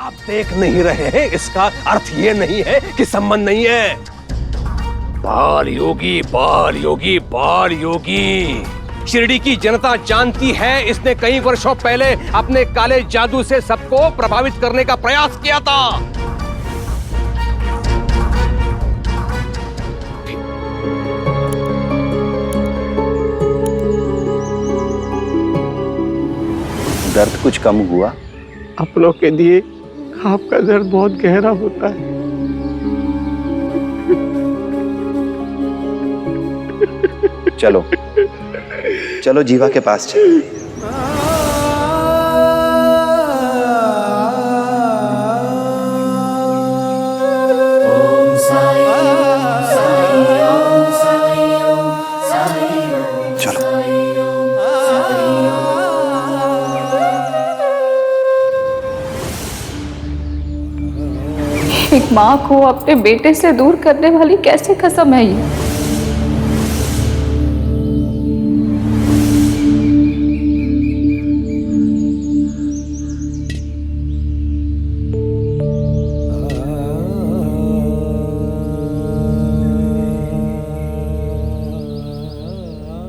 आप देख नहीं रहे हैं, इसका अर्थ ये नहीं है कि संबंध नहीं है। बाल योगी, बाल योगी, बाल योगी। शिरडी की जनता जानती है, इसने कई वर्षों पहले अपने काले जादू से सबको प्रभावित करने का प्रयास किया था। दर्द कुछ कम हुआ? अपनों के लिए आपका दर्द बहुत गहरा होता है। चलो चलो जीवा के पास चलो। एक माँ को अपने बेटे से दूर करने वाली कैसी कसम है ये?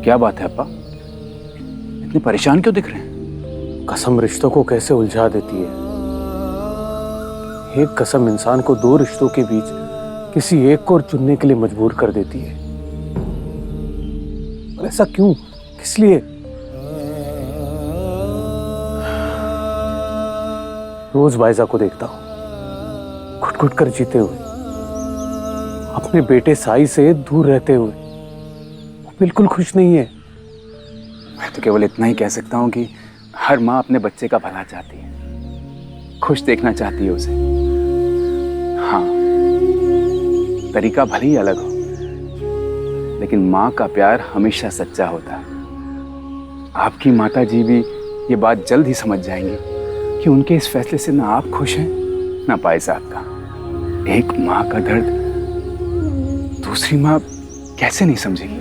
क्या बात है अप्पा, इतने परेशान क्यों दिख रहे हैं? कसम रिश्तों को कैसे उलझा देती है। एक कसम इंसान को दो रिश्तों के बीच किसी एक को चुनने के लिए मजबूर कर देती है। और ऐसा क्यों, किस लिए? रोज बायजा को देखता हूं घुट घुट कर जीते हुए, अपने बेटे साई से दूर रहते हुए। वो बिल्कुल खुश नहीं है। मैं तो केवल इतना ही कह सकता हूँ कि हर माँ अपने बच्चे का भला चाहती है, खुश देखना चाहती है उसे। हाँ, तरीका भले ही अलग हो, लेकिन माँ का प्यार हमेशा सच्चा होता है। आपकी माता जी भी ये बात जल्द ही समझ जाएंगी कि उनके इस फैसले से ना आप खुश हैं ना पाई साहब का। एक माँ का दर्द दूसरी माँ कैसे नहीं समझेगी?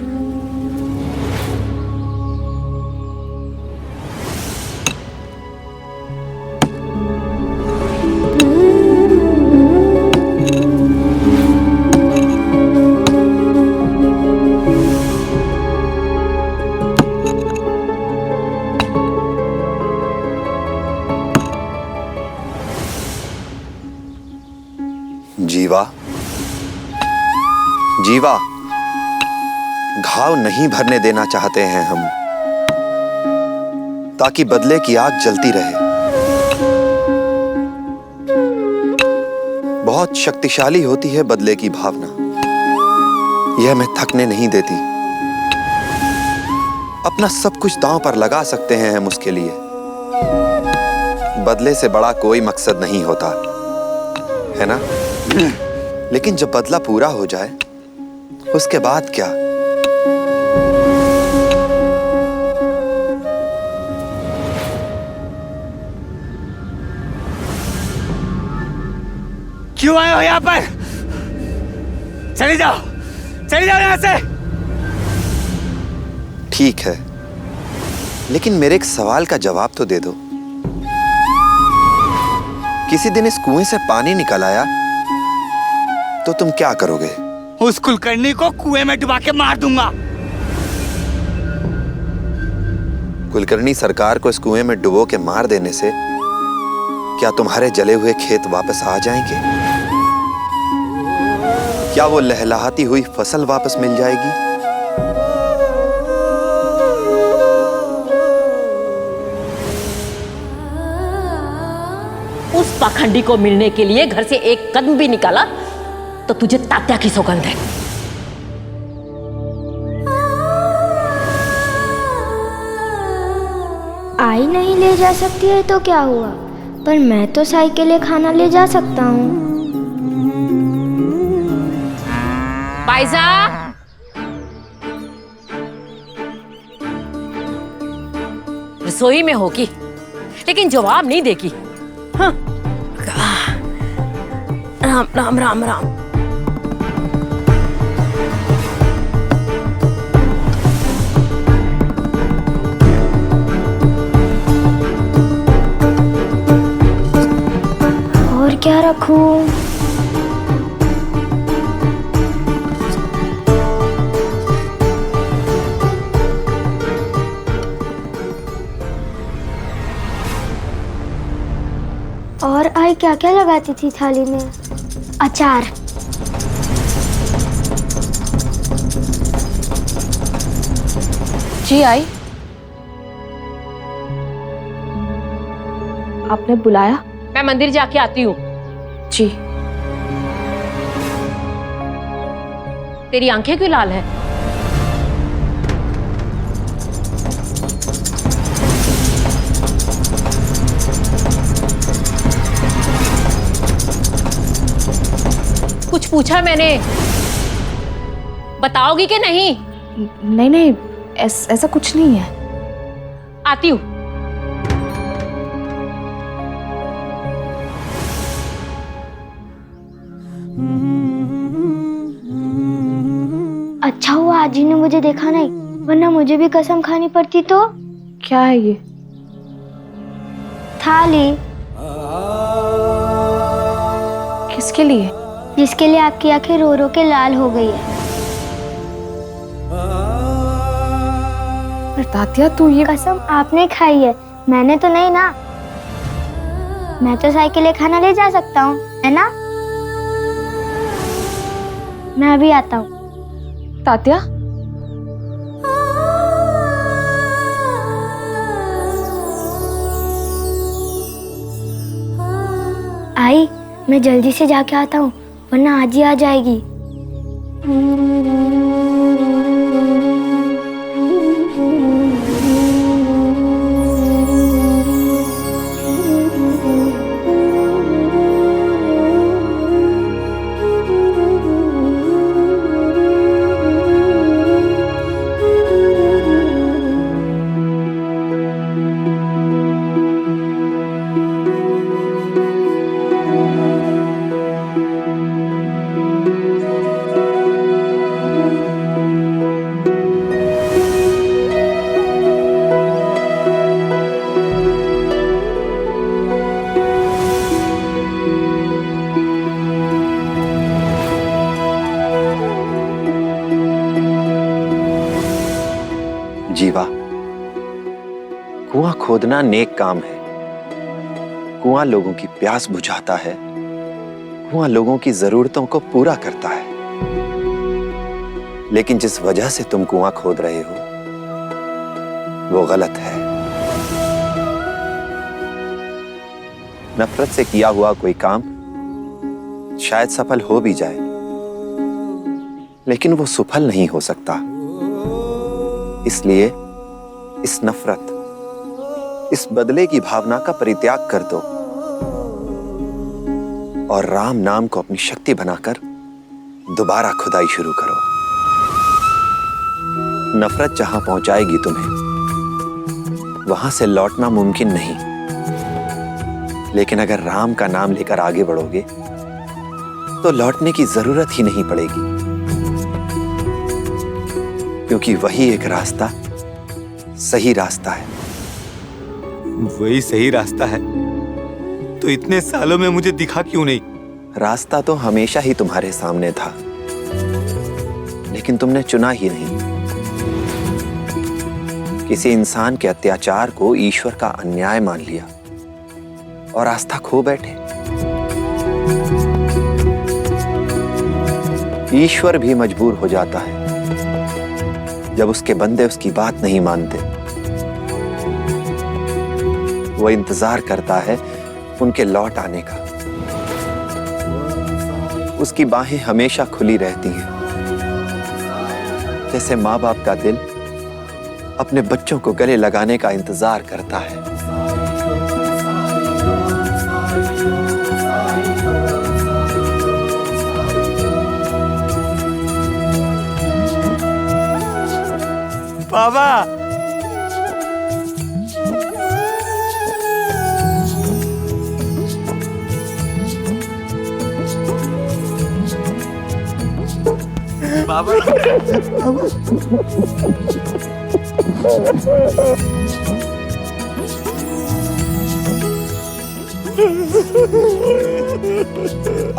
जीवा, जीवा, घाव नहीं भरने देना चाहते हैं हम, ताकि बदले की आग जलती रहे। बहुत शक्तिशाली होती है बदले की भावना, यह हमें थकने नहीं देती। अपना सब कुछ दांव पर लगा सकते हैं हम उसके लिए। बदले से बड़ा कोई मकसद नहीं होता, है ना? लेकिन जब बदला पूरा हो जाए, उसके बाद क्या? क्यों आए हो यहां पर? चले जाओ, चले जाओ यहां से। ठीक है, लेकिन मेरे एक सवाल का जवाब तो दे दो। किसी दिन इस कुएं से पानी निकल आया तो तुम क्या करोगे? उस कुलकर्णी को कुएं में डुबा के मार दूंगा। कुलकर्णी सरकार को इस कुएं में डुबो के मार देने से क्या तुम्हारे जले हुए खेत वापस आ जाएंगे? क्या वो लहलहाती हुई फसल वापस मिल जाएगी? उस पाखंडी को मिलने के लिए घर से एक कदम भी निकाला तो तुझे तात्या की सौगंध है। आई नहीं ले जा सकती है तो क्या हुआ, पर मैं तो साई के लिए खाना ले जा सकता हूँ। बाइजा, रसोई में होगी लेकिन जवाब नहीं देगी। हाँ। राम राम राम राम। रखूं? और आई क्या क्या लगाती थी थाली में? अचार। जी आई। आपने बुलाया? मैं मंदिर जाके आती हूँ। जी। तेरी आंखें क्यों लाल है? कुछ पूछा मैंने? बताओगी कि नहीं? नहीं नहीं, ऐसा कुछ नहीं है। आती हूँ। अच्छा हुआ आज ही ने मुझे देखा नहीं, वरना मुझे भी कसम खानी पड़ती। तो क्या है ये? थाली। किसके लिए? जिसके लिए आपकी आंखें रो रो के लाल हो गई है। पर तात्या तू ये कसम आपने खाई है, मैंने तो नहीं ना। मैं तो साई के लिए खाना ले जा सकता हूँ, है ना? मैं अभी आता हूँ। तात्या आई, मैं जल्दी से जाके आता हूँ, वरना आज ही आ जाएगी। जीवा, कुआं खोदना नेक काम है। कुआं लोगों की प्यास बुझाता है, कुआं लोगों की जरूरतों को पूरा करता है। लेकिन जिस वजह से तुम कुआं खोद रहे हो वो गलत है। नफरत से किया हुआ कोई काम शायद सफल हो भी जाए, लेकिन वो सफल नहीं हो सकता। इसलिए इस नफरत, इस बदले की भावना का परित्याग कर दो और राम नाम को अपनी शक्ति बनाकर दोबारा खुदाई शुरू करो। नफरत जहां पहुंचाएगी तुम्हें, वहां से लौटना मुमकिन नहीं। लेकिन अगर राम का नाम लेकर आगे बढ़ोगे तो लौटने की जरूरत ही नहीं पड़ेगी, क्योंकि वही एक रास्ता सही रास्ता है। वही सही रास्ता है तो इतने सालों में मुझे दिखा क्यों नहीं? रास्ता तो हमेशा ही तुम्हारे सामने था, लेकिन तुमने चुना ही नहीं। किसी इंसान के अत्याचार को ईश्वर का अन्याय मान लिया और आस्था खो बैठे। ईश्वर भी मजबूर हो जाता है जब उसके बंदे उसकी बात नहीं मानते। वो इंतजार करता है उनके लौट आने का। उसकी बाहें हमेशा खुली रहती हैं, जैसे माँ बाप का दिल अपने बच्चों को गले लगाने का इंतजार करता है। बाबा, बाबा,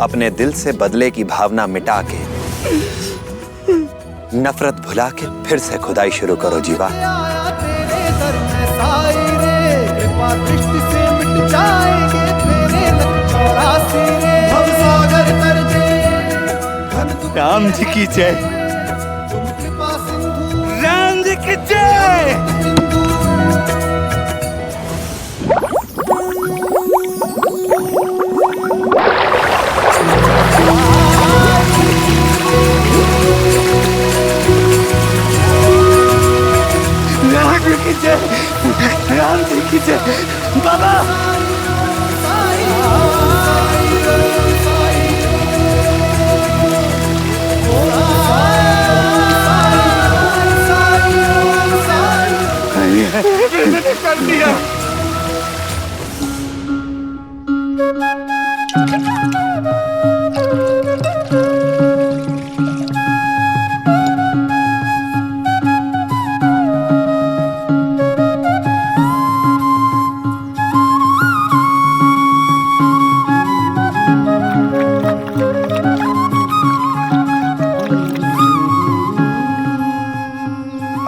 अपने दिल से बदले की भावना मिटा के, नफरत भुला के फिर से खुदाई शुरू करो जीवा। राम जी की जय, राम जी की जय। राम जी की जय, राम जी की जय। बाबा कर दिया।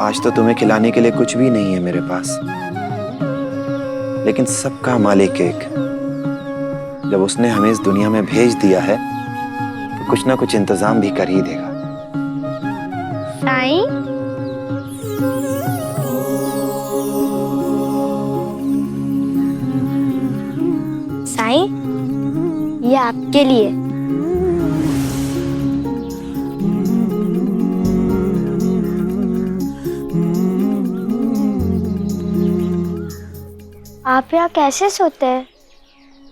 आज तो तुम्हें खिलाने के लिए कुछ भी नहीं है मेरे पास, लेकिन सबका मालिक एक, जब उसने हमें इस दुनिया में भेज दिया है तो कुछ ना कुछ इंतजाम भी कर ही देगा। साईं, साईं, ये आपके लिए। आप यहाँ कैसे सोते हैं?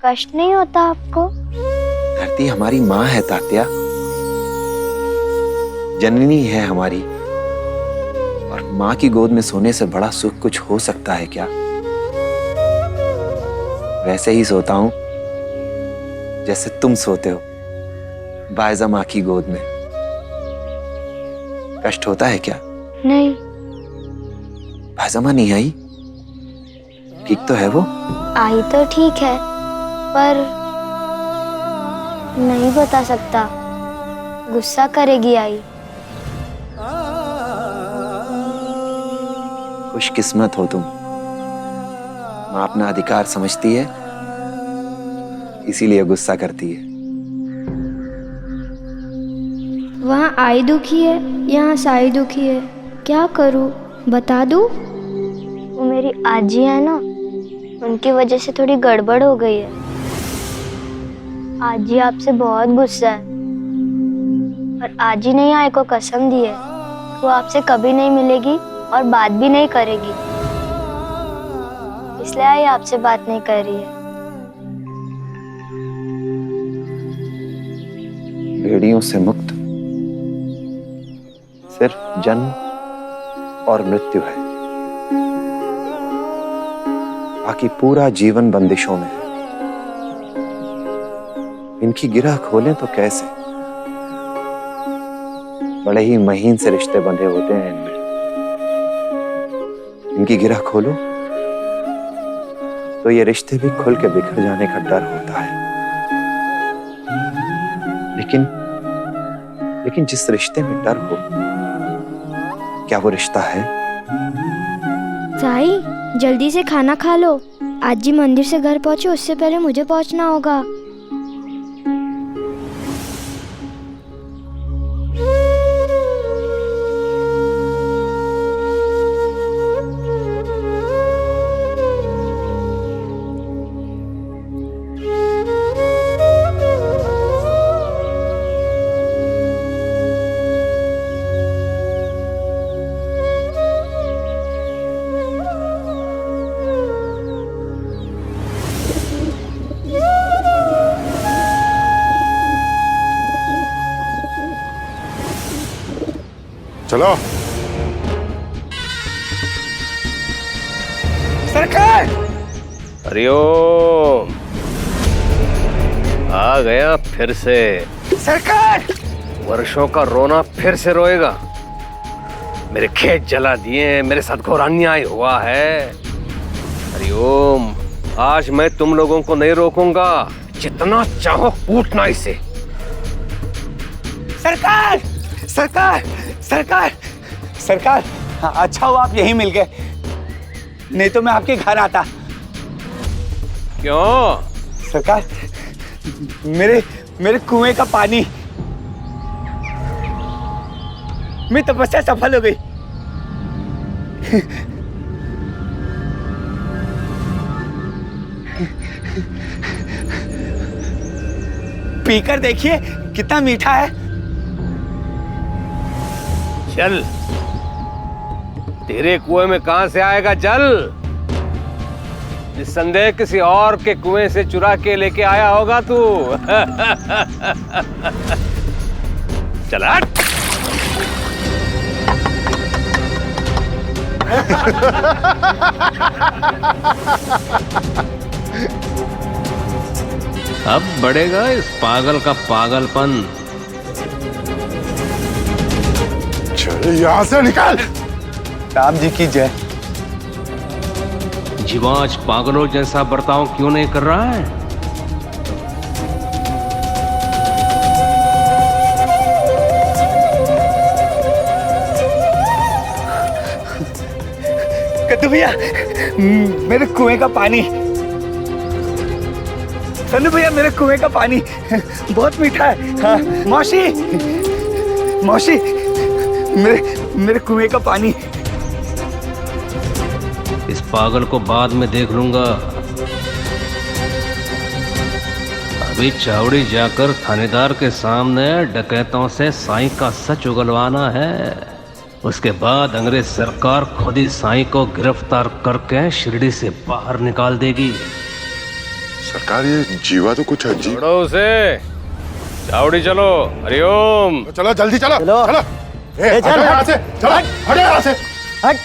कष्ट नहीं होता आपको? धरती हमारी माँ है तात्या, जननी है हमारी, और माँ की गोद में सोने से बड़ा सुख कुछ हो सकता है क्या? वैसे ही सोता हूं जैसे तुम सोते हो बायजा माँ की गोद में। कष्ट होता है क्या? नहीं। बायजा माँ नहीं आई? ठीक तो है वो? आई तो ठीक है, पर नहीं बता सकता, गुस्सा करेगी आई। खुशकिस्मत हो तुम, माँ अपना अधिकार समझती है, इसीलिए गुस्सा करती है। वहाँ आई दुखी है, यहाँ साई दुखी है, क्या करूँ बता दूँ? वो मेरी आजी है ना, उनकी वजह से थोड़ी गड़बड़ हो गई है। आजी आपसे बहुत गुस्सा है, और आजी ने आई को कसम दी है वो आपसे कभी नहीं मिलेगी और बात भी नहीं करेगी, इसलिए आई आपसे बात नहीं कर रही है। बेड़ियों से मुक्त सिर्फ जन्म और मृत्यु है, बाकी पूरा जीवन बंदिशों में है। इनकी गिरह खोलें तो कैसे? बड़े ही महीन से रिश्ते बंधे होते हैं इनमें। इनकी गिरह खोलो तो ये रिश्ते भी खुल के बिखर जाने का डर होता है। लेकिन जिस रिश्ते में डर हो, क्या वो रिश्ता है? साई, जल्दी से खाना खा लो, आजी मंदिर से घर पहुंचे उससे पहले मुझे पहुंचना होगा। चलो। सरकार! हरिओम! आ गया फिर से। सरकार! वर्षों का रोना फिर से रोएगा। मेरे खेत जला दिए, मेरे साथ घोर अन्याय हुआ है। हरिओम! आज मैं तुम लोगों को नहीं रोकूंगा, जितना चाहो कूटना इसे। सरकार सरकार सरकार सरकार, हाँ, अच्छा हुआ आप यहीं मिल गए, नहीं तो मैं आपके घर आता। क्यों? सरकार, मेरे कुएं का पानी, मेरी तपस्या सफल हो गई। पीकर देखिए कितना मीठा है। चल, तेरे कुएं में कहां से आएगा जल? निस्संदेह किसी और के कुएं से चुरा के लेके आया होगा तू। चल हट। अब बढ़ेगा इस पागल का पागलपन। यहाँ से निकाल। राम जी की जय। जीवांश पागलों जैसा बर्ताव क्यों नहीं कर रहा है? कद्दू भैया, मेरे कुएं का पानी। संधू भैया, मेरे कुएं का पानी बहुत मीठा है। हाँ, मौसी मौसी, मेरे कुएं का पानी। इस पागल को बाद में देख लूंगा। अभी चावड़ी जाकर थानेदार के सामने डकैतों से साईं का सच उगलवाना है। उसके बाद अंग्रेज सरकार खुद ही साईं को गिरफ्तार करके शिरडी से बाहर निकाल देगी। सरकार, ये जीवा तो कुछ अजीब। छोड़ो उसे, चावड़ी चलो। हरिओम। चलो जल्दी चलो चलो चलो। चल यहाँ से, चलो हट यहाँ से। हट।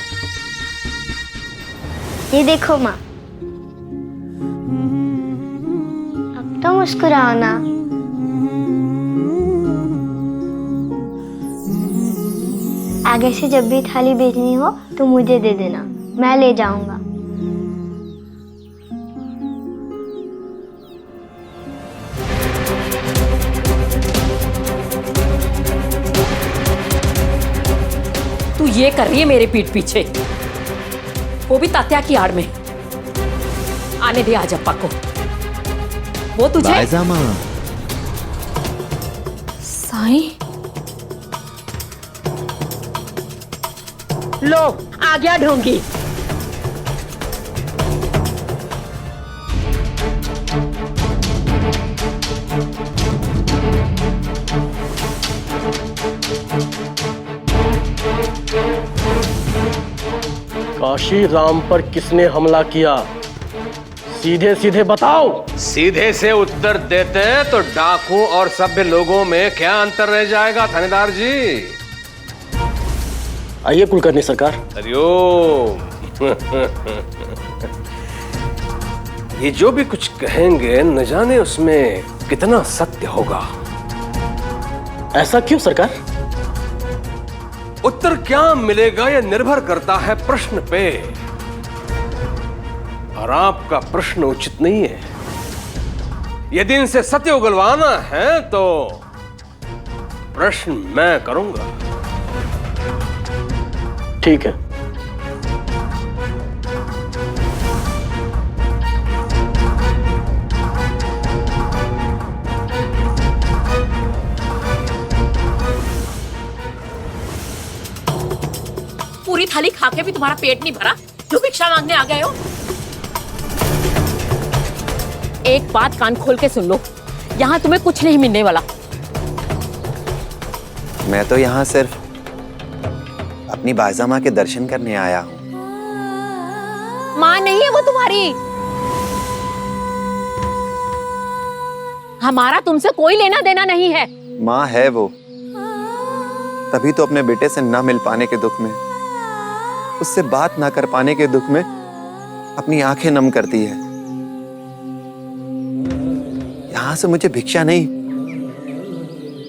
ये देखो माँ, अब तो मुस्कुराओ ना। आगे से जब भी थाली भेजनी हो तो मुझे दे देना, मैं ले जाऊंगा। तू ये कर रही है मेरे पीठ पीछे, वो भी तात्या की आड़ में। आने दे आज अप्पा को, वो तुझे। साईं, लो आ गया ढोंगी। काशी राम पर किसने हमला किया? सीधे सीधे बताओ। सीधे से उत्तर देते तो डाकू और सभ्य लोगों में क्या अंतर रह जाएगा थानेदार जी? आइए कुलकर्णी सरकार। हरिओम। ये जो भी कुछ कहेंगे न जाने उसमें कितना सत्य होगा। ऐसा क्यों सरकार? उत्तर क्या मिलेगा यह निर्भर करता है प्रश्न पे, और आपका प्रश्न उचित नहीं है। यदि इनसे सत्य उगलवाना है तो प्रश्न मैं करूंगा। ठीक है। पूरी थाली खा के भी तुम्हारा पेट नहीं भरा, जो भिक्षा मांगने आ गए हो। एक बात कान खोल के सुन लो, यहाँ तुम्हें कुछ नहीं मिलने वाला। मैं तो यहाँ सिर्फ अपनी बायजा माँ के दर्शन करने आया हूँ। माँ नहीं है वो तुम्हारी। हमारा तुमसे कोई लेना देना नहीं है। माँ है वो, तभी तो अपने बेटे से ना मिल पाने के दुख में, उससे बात ना कर पाने के दुख में अपनी आंखें नम करती है। यहां से मुझे भिक्षा नहीं,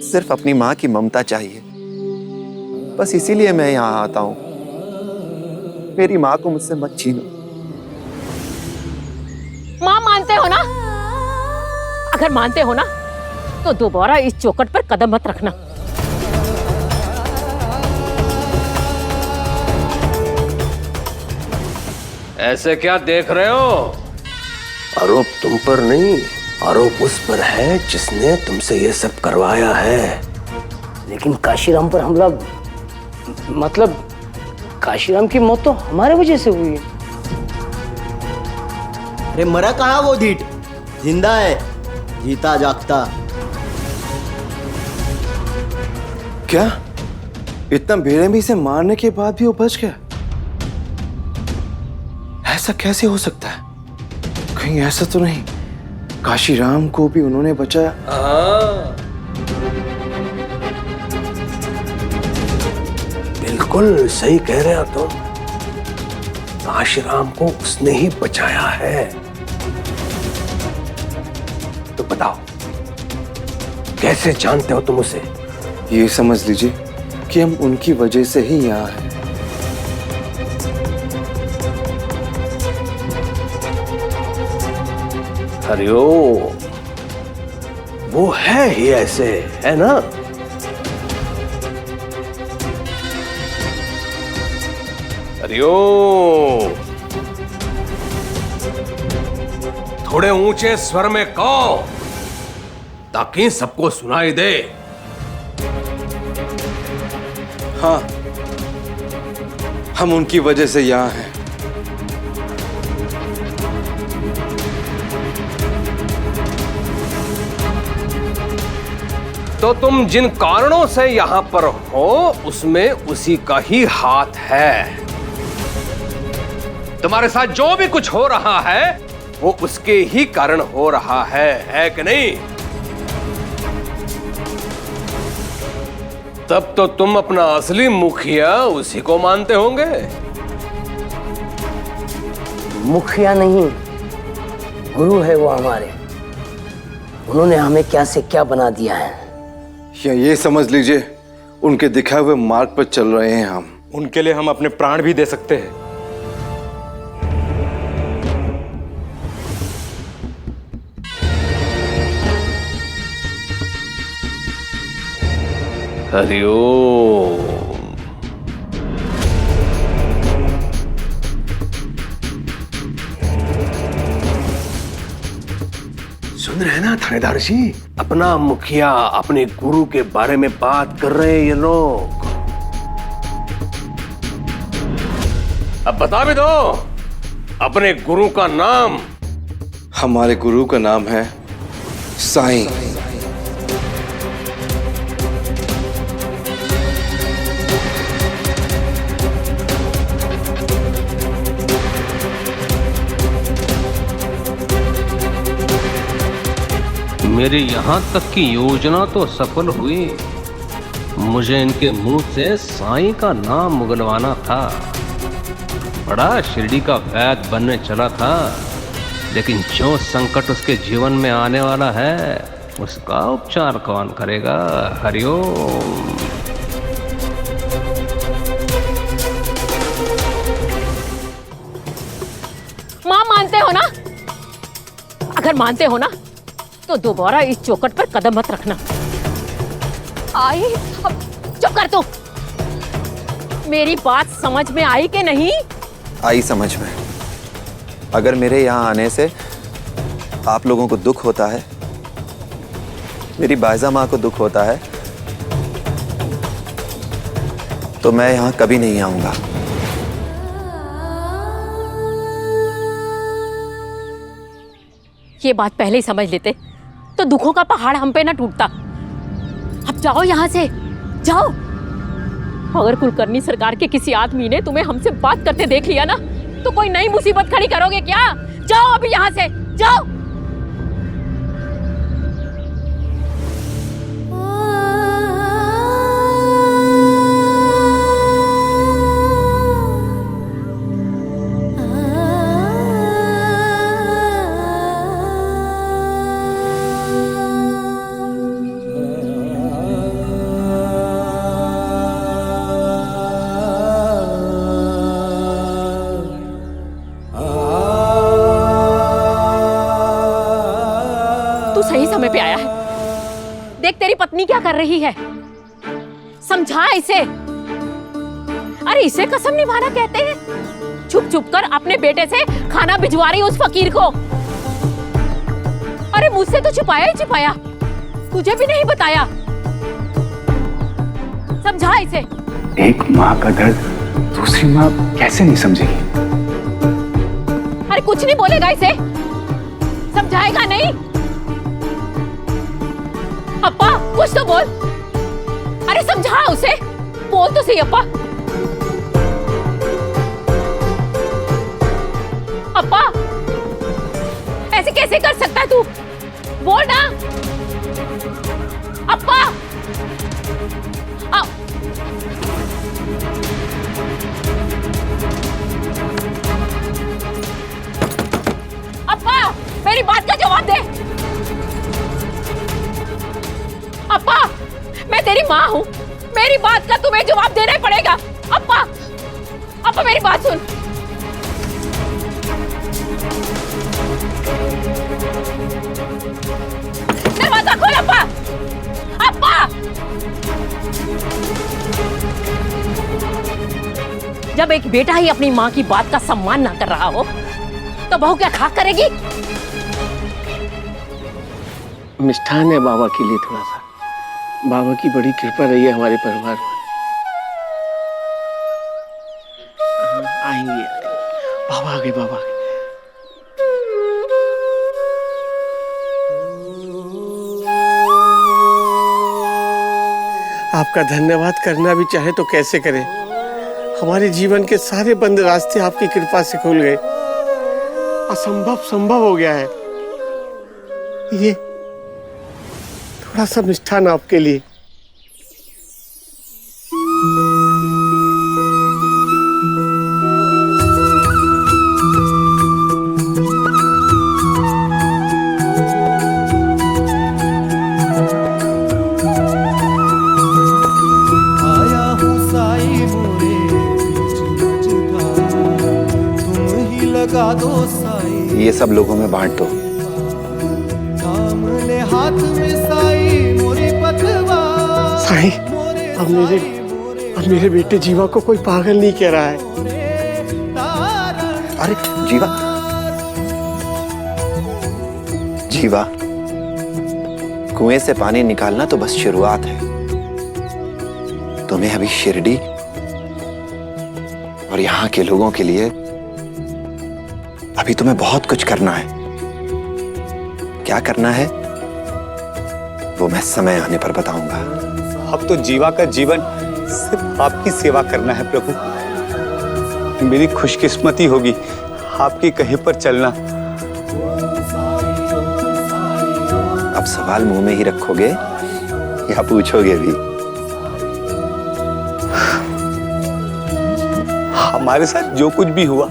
सिर्फ अपनी माँ की ममता चाहिए। बस इसीलिए मैं यहां आता हूं। मेरी माँ को मुझसे मत छीनो। माँ मानते हो ना? अगर मानते हो ना तो दोबारा इस चौखट पर कदम मत रखना। ऐसे क्या देख रहे हो? आरोप तुम पर नहीं, आरोप उस पर है जिसने तुमसे ये सब करवाया है। लेकिन काशीराम पर हमला, मतलब काशीराम की मौत तो हमारे वजह से हुई है। अरे मरा कहाँ वो ढीठ? जिंदा है, जीता जागता। क्या इतना बेरहमी से मारने के बाद भी वो बच गया? ऐसा कैसे हो सकता है? कहीं ऐसा तो नहीं काशीराम को भी उन्होंने बचाया? बिल्कुल सही कह रहे हो तुम। काशीराम को उसने ही बचाया है। तो बताओ, कैसे जानते हो तुम उसे? ये समझ लीजिए कि हम उनकी वजह से ही यहाँ हैं। हरिओम, वो है ही ऐसे, है ना? हरिओम, थोड़े ऊंचे स्वर में कहो ताकि सबको सुनाई दे। हाँ, हम उनकी वजह से यहाँ हैं। तो तुम जिन कारणों से यहां पर हो उसमें उसी का ही हाथ है। तुम्हारे साथ जो भी कुछ हो रहा है वो उसके ही कारण हो रहा है कि नहीं? तब तो तुम अपना असली मुखिया उसी को मानते होंगे। मुखिया नहीं, गुरु है वो हमारे। उन्होंने हमें क्या से क्या बना दिया है। या ये समझ लीजिए उनके दिखाए हुए मार्ग पर चल रहे हैं हम। उनके लिए हम अपने प्राण भी दे सकते हैं। हरिओम। सुन रहे ना थानेदार जी, अपना मुखिया अपने गुरु के बारे में बात कर रहे हैं ये लोग। अब बता भी दो अपने गुरु का नाम। हमारे गुरु का नाम है साईं। मेरी यहां तक की योजना तो सफल हुई। मुझे इनके मुंह से साईं का मुंह मुगलवाना था। बड़ा शिरडी का वैद्य बनने चला था, लेकिन जो संकट उसके जीवन में आने वाला है उसका उपचार कौन करेगा? हरिओम। मां मानते हो ना? अगर मानते हो ना तो दोबारा इस चौखट पर कदम मत रखना। आई, चुप कर तू। मेरी बात समझ में आई कि नहीं? आई समझ में। अगर मेरे यहाँ आने से आप लोगों को दुख होता है, मेरी बायजा माँ को दुख होता है, तो मैं यहाँ कभी नहीं आऊंगा। ये बात पहले ही समझ लेते तो दुखों का पहाड़ हम पे ना टूटता। अब जाओ यहाँ से, जाओ। अगर कुलकर्णी सरकार के किसी आदमी ने तुम्हें हमसे बात करते देख लिया ना तो कोई नई मुसीबत खड़ी करोगे क्या? जाओ अभी यहाँ से, जाओ। सही समय पे आया है। देख तेरी पत्नी क्या कर रही है, समझा इसे। अरे इसे कसम निभाना कहते हैं। छुप छुप कर अपने बेटे से खाना भिजवा रही उस फकीर को। अरे मुझसे तो छुपाया ही छुपाया, तुझे भी नहीं बताया। समझा इसे। एक माँ का दर्द दूसरी माँ कैसे नहीं समझेगी? अरे कुछ नहीं बोलेगा इसे, समझाएगा नहीं। अप्पा कुछ तो बोल, अरे समझा उसे, बोल तो सही अप्पा। अप्पा ऐसे कैसे कर सकता है तू, बोल ना अप्पा। अप्पा मेरी बात का जवाब दे। अप्पा मैं तेरी माँ हूँ, मेरी बात का तुम्हें जवाब देना ही पड़ेगा। अप्पा अप्पा मेरी बात सुन। दरवाजा खोल अप्पा। अप्पा जब एक बेटा ही अपनी माँ की बात का सम्मान ना कर रहा हो तो बहू क्या खाक करेगी? मिष्ठान है बाबा के लिए थोड़ा सा। बाबा की बड़ी कृपा रही है हमारे परिवार में। आएंगे बाबा, आ गए बाबा। आपका धन्यवाद करना भी चाहे तो कैसे करें। हमारे जीवन के सारे बंद रास्ते आपकी कृपा से खुल गए, असंभव संभव हो गया है। ये थोड़ा सा मिष्ठान आपके लिए। ये सब लोगों में बांट दो। साईं, अब मेरे बेटे जीवा को कोई पागल नहीं कह रहा है। अरे जीवा, जीवा कुएं से पानी निकालना तो बस शुरुआत है। तुम्हें अभी शिरडी और यहाँ के लोगों के लिए अभी तुम्हें बहुत कुछ करना है। क्या करना है वो मैं समय आने पर बताऊंगा। अब तो जीवा का जीवन सिर्फ आपकी सेवा करना है प्रभु। मेरी खुशकिस्मती होगी आपकी कहीं पर चलना। अब सवाल मुंह में ही रखोगे या पूछोगे भी? हमारे साथ जो कुछ भी हुआ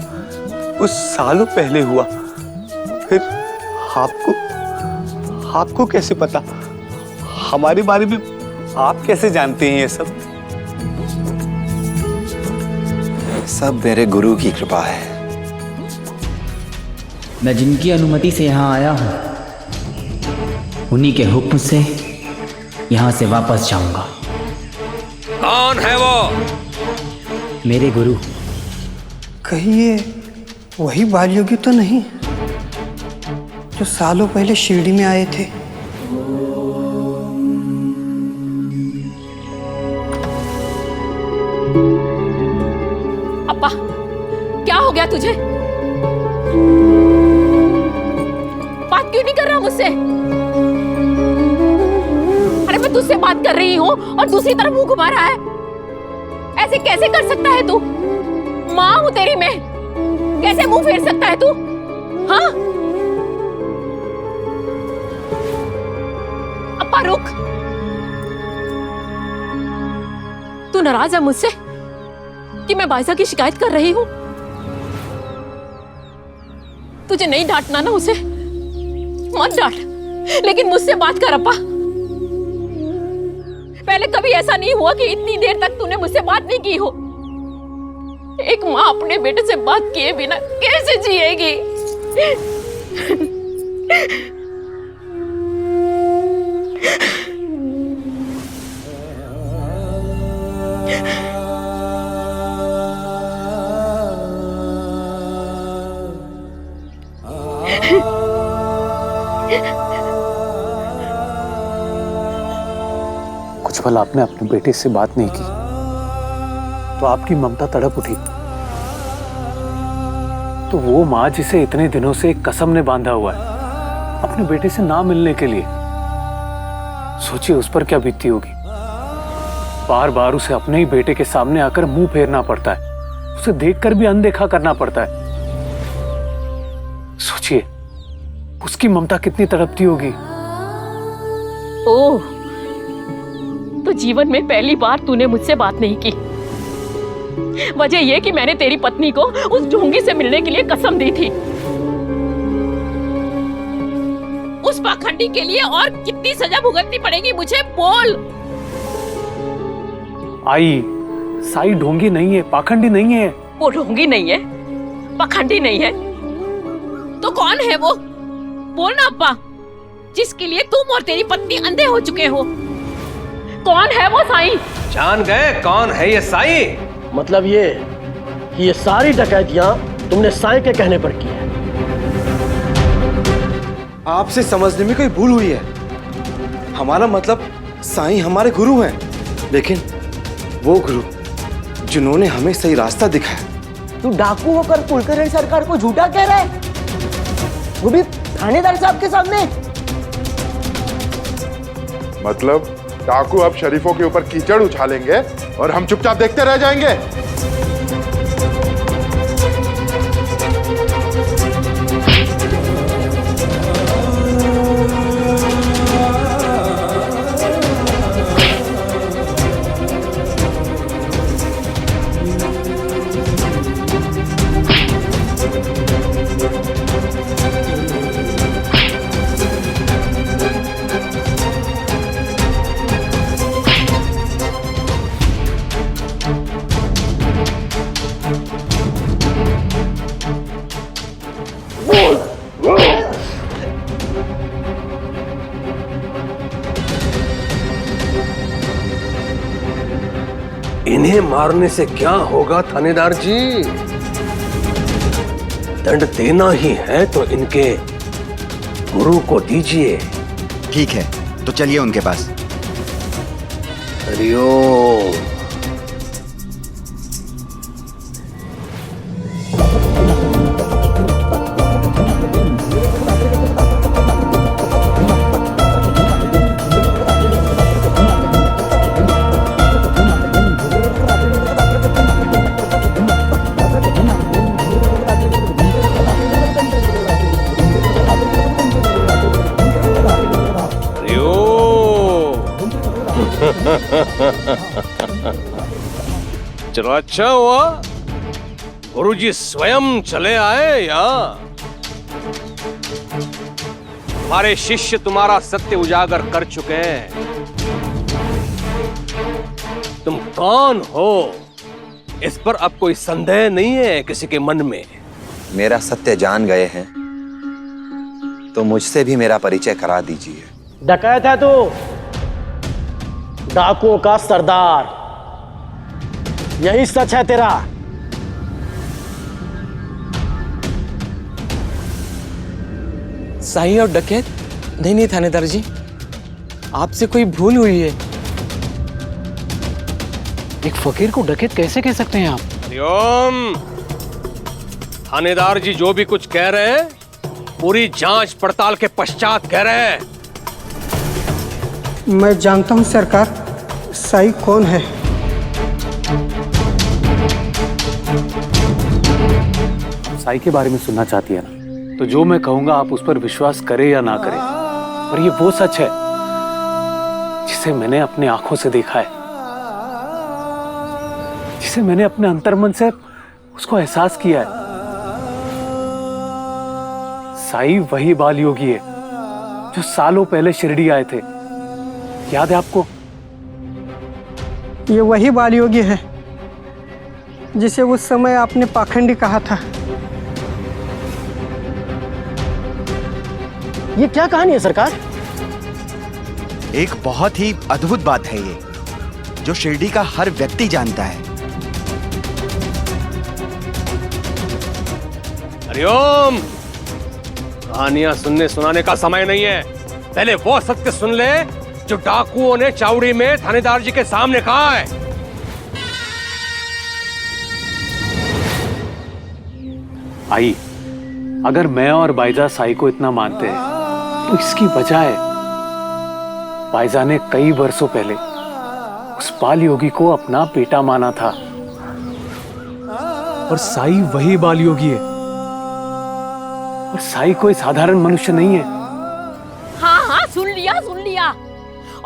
उस सालों पहले हुआ, फिर आपको कैसे पता? हमारे बारे में आप कैसे जानते हैं ये सब? सब मेरे गुरु की कृपा है। मैं जिनकी अनुमति से यहाँ आया हूँ उन्हीं के हुक्म से यहाँ से वापस जाऊंगा। कौन है वो? मेरे गुरु। कहीं ये वही बालयोगी तो नहीं जो सालों पहले शिरडी में आए थे? अप्पा क्या हो गया तुझे? बात क्यों नहीं कर रहा मुझसे? अरे मैं तुझसे बात कर रही हूँ और दूसरी तरफ मुंह घुमा रहा है। ऐसे कैसे कर सकता है तू? माँ हूं तेरी मैं, कैसे मुंह फेर सकता है तू? हाँ अप्पा रुक। तू नाराज है मुझसे कि मैं बाइजा की शिकायत कर रही हूं? तुझे नहीं डांटना ना उसे, मत डांट, लेकिन मुझसे बात कर अप्पा। पहले कभी ऐसा नहीं हुआ कि इतनी देर तक तूने मुझसे बात नहीं की हो। एक माँ अपने बेटे से बात किए बिना कैसे जिएगी? प्रज्वल आपने अपने बेटे से बात नहीं की तो आपकी ममता तड़प उठी। तो वो माँ जिसे इतने दिनों से एक कसम ने बांधा हुआ है अपने बेटे से ना मिलने के लिए, सोचिए उस पर क्या बीतती होगी। बार बार उसे अपने ही बेटे के सामने आकर मुंह फेरना पड़ता है, उसे देखकर भी अनदेखा करना पड़ता है। सोचिए उसकी ममता कितनी तड़पती होगी। ओह, तो जीवन में पहली बार तूने मुझसे बात नहीं की। वजह यह कि मैंने तेरी पत्नी को उस ढोंगी से मिलने के लिए कसम दी थी। उस पाखंडी के लिए और कितनी सजा भुगतनी पड़ेगी मुझे, बोल। आई, साई ढोंगी नहीं है, पाखंडी नहीं है। वो ढोंगी नहीं है, पाखंडी नहीं है, तो कौन है वो? बोल ना अब्बा, जिसके लिए तुम और तेरी पत्नी अंधे हो चुके हो। कौन है वो साई? जान गए कौन है ये साई? मतलब ये कि ये सारी डकैतियां तुमने साई के कहने पर की है। आपसे समझने में कोई भूल हुई है। हमारा मतलब साईं हमारे गुरु हैं, लेकिन वो गुरु जिन्होंने हमें सही रास्ता दिखाया। तू डाकू होकर कुलकर्णी सरकार को झूठा कह रहा है, वो भी थानेदार साहब के सामने। मतलब डाकू अब शरीफों के ऊपर कीचड़ उछालेंगे और हम चुपचाप देखते रह जाएंगे? इन्हें मारने से क्या होगा थानेदार जी? दंड देना ही है तो इनके गुरु को दीजिए। ठीक है, तो चलिए उनके पास। हरिओम। चलो अच्छा हुआ गुरुजी स्वयं चले आए यहाँ। हमारे शिष्य तुम्हारा सत्य उजागर कर चुके हैं। तुम कौन हो इस पर अब कोई संदेह नहीं है किसी के मन में। मेरा सत्य जान गए हैं तो मुझसे भी मेरा परिचय करा दीजिए। डकैत है तू, डाकुओं का सरदार, यही सच है तेरा? साई और डकैत नहीं थानेदार जी, आपसे कोई भूल हुई है। एक फकीर को डकैत कैसे कह सकते हैं आप? हरिओम। थानेदार जी जो भी कुछ कह रहे हैं पूरी जांच पड़ताल के पश्चात कह रहे हैं। मैं जानता हूँ सरकार, साई कौन है। साई के बारे में सुनना चाहती है ना, तो जो मैं कहूंगा आप उस पर विश्वास करें या ना करें, पर ये वो सच है जिसे मैंने अपने आंखों से देखा है, जिसे मैंने अपने अंतर्मन से उसको एहसास किया है। साई वही बाल योगी है जो सालों पहले शिरडी आए थे, याद है आपको? ये वही बाल योगी है जिसे उस समय आपने पाखंडी कहा था। ये क्या कहानी है सरकार? एक बहुत ही अद्भुत बात है ये, जो शिरडी का हर व्यक्ति जानता है। हरिओम। कहानियां सुनने सुनाने का समय नहीं है, पहले वो सत्य सुन ले जो डाकुओं ने चावड़ी में थानेदार जी के सामने कहा है। आई, अगर मैं और बाईजा साई को इतना मानते हैं तो इसकी वजह है बाईजा ने कई वर्षों पहले उस बाल योगी को अपना बेटा माना था। और साई वही बाल योगी है। और साई कोई साधारण मनुष्य नहीं है। हाँ हाँ, सुन लिया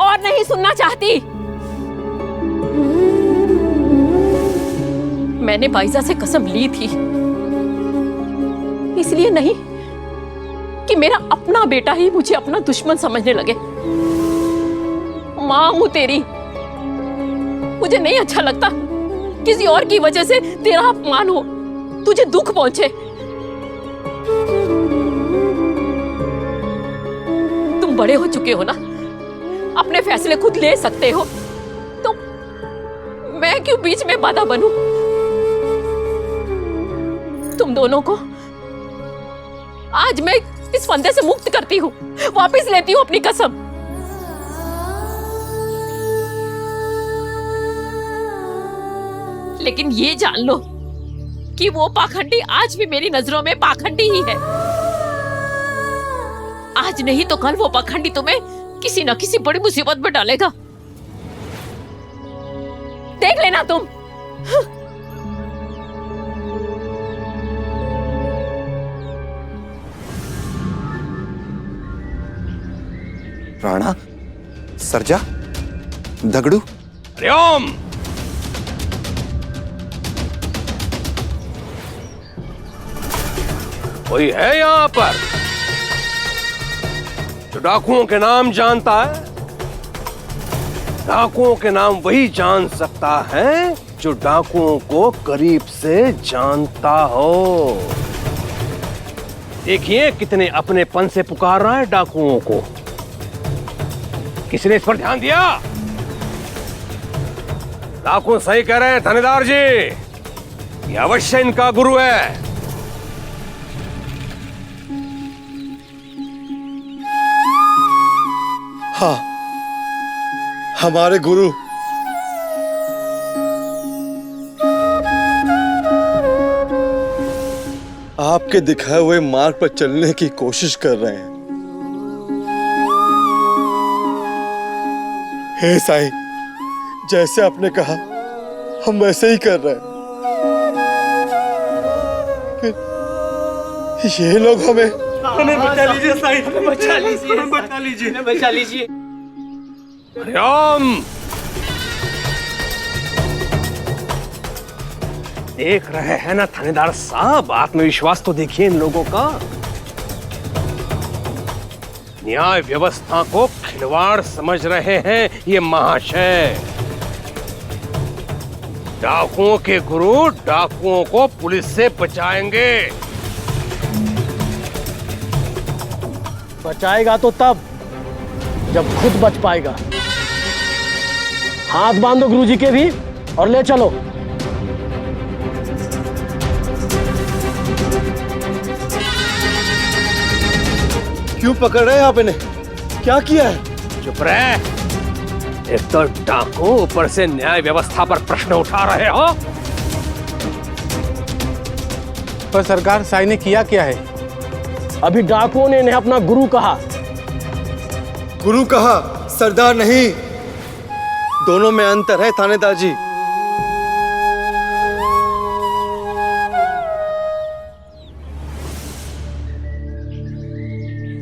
और नहीं सुनना चाहती। मैंने बाईजा से कसम ली थी, इसलिए नहीं कि मेरा अपना बेटा ही मुझे अपना दुश्मन समझने लगे। मां हूं तेरी, मुझे नहीं अच्छा लगता किसी और की वजह से तेरा अपमान हो, तुझे दुख पहुंचे। तुम बड़े हो चुके हो ना, अपने फैसले खुद ले सकते हो, तो मैं क्यों बीच में बाधा बनूं? तुम दोनों को आज मैं इस फंदे से मुक्त करती हूँ, वापस लेती हूँ अपनी कसम। लेकिन ये जान लो कि वो पाखंडी आज भी मेरी नजरों में पाखंडी ही है। आज नहीं तो कल वो पाखंडी तुम्हें किसी न किसी बड़ी मुसीबत में डालेगा, देख लेना तुम। राणा, सरजा, दगड़ू, हरिओम। कोई है यहां पर जो डाकुओं के नाम जानता है? डाकुओं के नाम वही जान सकता है जो डाकुओं को करीब से जानता हो। देखिए कितने अपनेपन से पुकार रहा है डाकुओं को। किसने इस पर ध्यान दिया? डाकू सही कह रहे हैं थानेदार जी, ये अवश्य इनका गुरु है। हाँ, हमारे गुरु। आपके दिखाए हुए मार्ग पर चलने की कोशिश कर रहे हैं। हे साईं, जैसे आपने कहा हम वैसे ही कर रहे हैं। फिर ये लोग हमें बचा लीजिए साईं, हमें बचा लीजिए, हमें बचा लीजिए, हमें बचा लीजिए। हरिओम। देख रहे हैं ना थानेदार साहब, आत्मविश्वास तो देखिए इन लोगों का। न्याय व्यवस्था को खिलवाड़ समझ रहे हैं ये महाशय। डाकुओं के गुरु डाकुओं को पुलिस से बचाएंगे। बचाएगा तो तब जब खुद बच पाएगा। हाथ बांधो गुरुजी के भी और ले चलो। क्यों पकड़ रहे हैं आप इन्हें? क्या किया है? चुप रहे। एक तो डाकू, ऊपर से न्याय व्यवस्था पर प्रश्न उठा रहे हो। पर सरकार, साईं ने किया क्या है? अभी डाकुओं ने इन्हें अपना गुरु कहा। गुरु कहा, सरदार नहीं। दोनों में अंतर है थानेदार जी।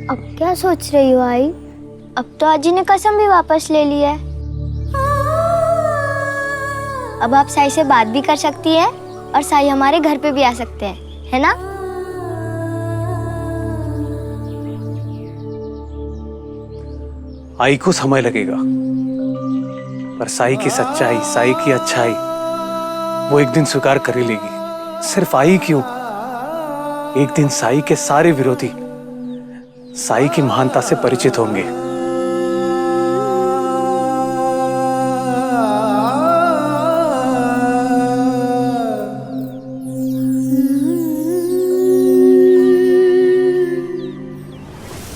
अब क्या सोच रही हो आई? अब तो आजी ने कसम भी वापस ले ली है। अब आप साई से बात भी कर सकती है और साई हमारे घर पे भी आ सकते हैं, है ना? आई को समय लगेगा, पर साई की सच्चाई, साई की अच्छाई वो एक दिन स्वीकार कर ही लेगी। सिर्फ आई क्यों, एक दिन साई के सारे विरोधी साई की महानता से परिचित होंगे।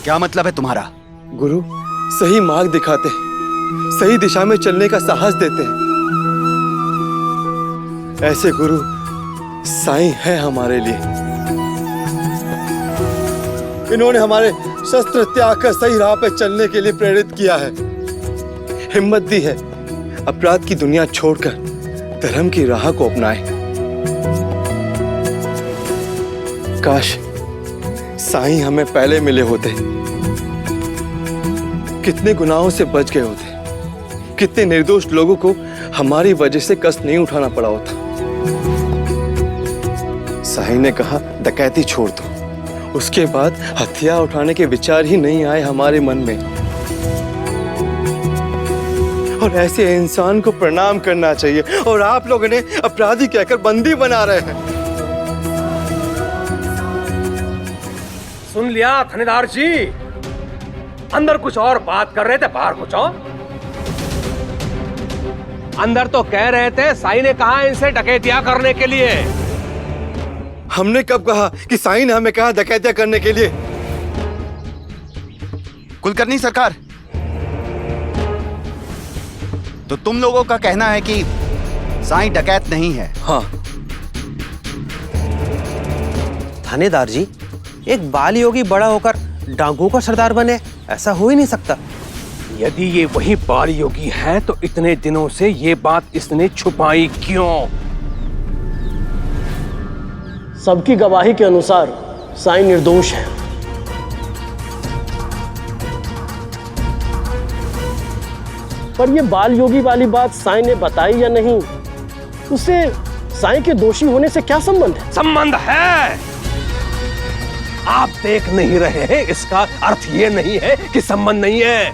क्या मतलब है तुम्हारा? गुरु सही मार्ग दिखाते हैं, सही दिशा में चलने का साहस देते हैं। ऐसे गुरु साईं है हमारे लिए। इन्होंने हमारे शस्त्र त्याग कर सही राह पे चलने के लिए प्रेरित किया है, हिम्मत दी है अपराध की दुनिया छोड़कर धर्म की राह को अपनाए। काश साईं हमें पहले मिले होते, कितने गुनाहों से बच गए होते, कितने निर्दोष लोगों को हमारी वजह से कष्ट नहीं उठाना पड़ा होता। साईं ने कहा डकैती छोड़ दो, उसके बाद हथियार उठाने के विचार ही नहीं आए हमारे मन में। और ऐसे इंसान को प्रणाम करना चाहिए, और आप लोग इन्हें अपराधी कहकर बंदी बना रहे हैं। सुन लिया थानेदार जी, अंदर कुछ और बात कर रहे थे, बाहर कुछ और। अंदर तो कह रहे थे साईं ने कहा इनसे डकैतियां करने के लिए। हमने कब कहा कि साईं ने हमें कहा डकैतियां करने के लिए? कुलकर्णी सरकार, तो तुम लोगों का कहना है कि साईं डकैत नहीं है? हाँ। थानेदार जी, एक बाल योगी बड़ा होकर डाकुओं का सरदार बने, ऐसा हो ही नहीं सकता। यदि ये वही बाल योगी है तो इतने दिनों से ये बात इसने छुपाई क्यों? सबकी गवाही के अनुसार साईं निर्दोष है। पर ये बाल योगी वाली बात साईं ने बताई या नहीं, उससे साईं के दोषी होने से क्या संबंध है? संबंध है। आप देख नहीं रहे हैं, इसका अर्थ ये नहीं है कि संबंध नहीं है।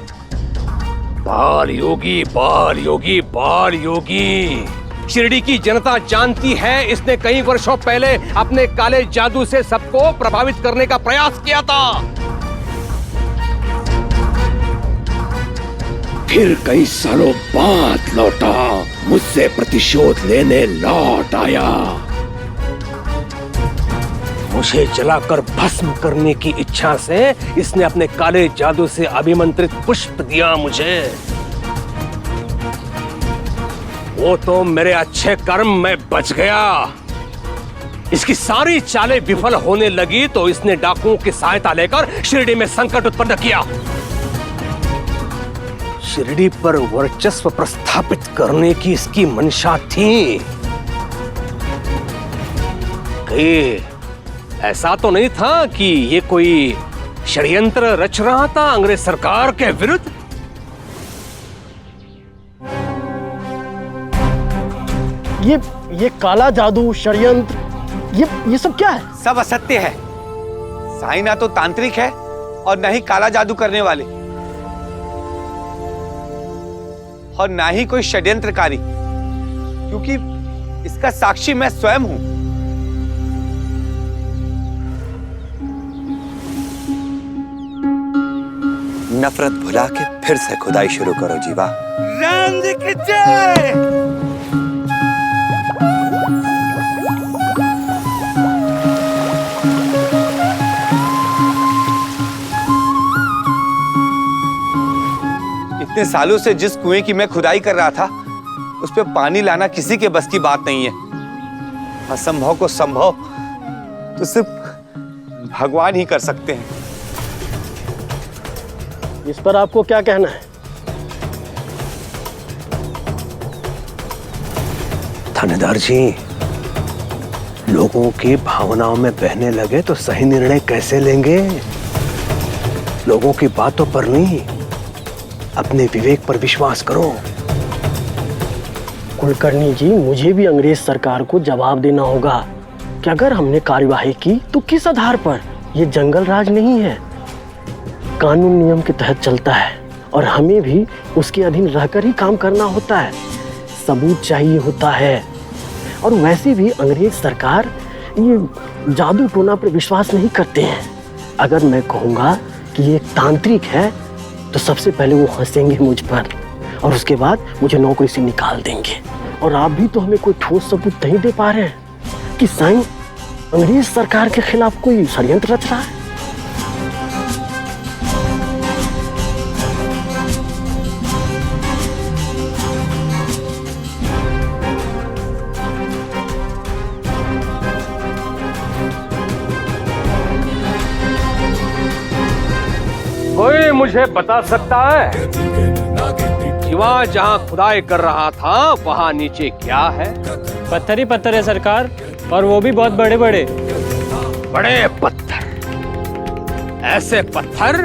बाल योगी, बाल योगी, बाल योगी। शिरडी की जनता जानती है इसने कई वर्षों पहले अपने काले जादू से सबको प्रभावित करने का प्रयास किया था। फिर कई सालों बाद लौटा, मुझसे प्रतिशोध लेने लौट आया। मुझे जलाकर भस्म करने की इच्छा से इसने अपने काले जादू से अभिमंत्रित पुष्प दिया मुझे। वो तो मेरे अच्छे कर्म में बच गया। इसकी सारी चालें विफल होने लगी तो इसने डाकुओं की सहायता लेकर शिरडी में संकट उत्पन्न किया। शिरडी पर वर्चस्व प्रस्थापित करने की इसकी मंशा थी। ऐसा तो नहीं था कि ये कोई षड्यंत्र रच रहा था अंग्रेज सरकार के विरुद्ध? ये काला जादू, षड्यंत्र, ये सब क्या है? सब असत्य है। साईं ना तो तांत्रिक है और ना ही काला जादू करने वाले, और ना ही कोई षड्यंत्रकारी, क्योंकि इसका साक्षी मैं स्वयं हूं। नफरत भुला के फिर से खुदाई शुरू करो जीवा। राम जी की जय। इतने सालों से जिस कुएं की मैं खुदाई कर रहा था, उस पे पानी लाना किसी के बस की बात नहीं है। असंभव को संभव तो सिर्फ भगवान ही कर सकते हैं। इस पर आपको क्या कहना है? थानेदार जी, लोगों की भावनाओं में बहने लगे तो सही निर्णय कैसे लेंगे? लोगों की बातों पर नहीं, अपने विवेक पर विश्वास करो। कुलकर्णी जी, मुझे भी अंग्रेज सरकार को जवाब देना होगा कि अगर हमने कार्यवाही की तो किस आधार पर? ये जंगल राज नहीं है, कानून नियम के तहत चलता है और हमें भी उसके अधीन रहकर ही काम करना होता है। सबूत चाहिए होता है। और वैसे भी अंग्रेज सरकार ये जादू टोना पर विश्वास नहीं करते हैं। अगर मैं कहूँगा कि ये एक तांत्रिक है तो सबसे पहले वो हंसेंगे मुझ पर और उसके बाद मुझे नौकरी से निकाल देंगे। और आप भी तो हमें कोई ठोस सबूत नहीं दे पा रहे हैं कि साईं अंग्रेज सरकार के खिलाफ कोई षड्यंत्र रच रहा है। मुझे बता सकता है कि वहां जहां खुदाई कर रहा था वहां नीचे क्या है? पत्थर ही पत्थर है सरकार, और वो भी बहुत बड़े बड़े। बड़े पत्थर? ऐसे पत्थर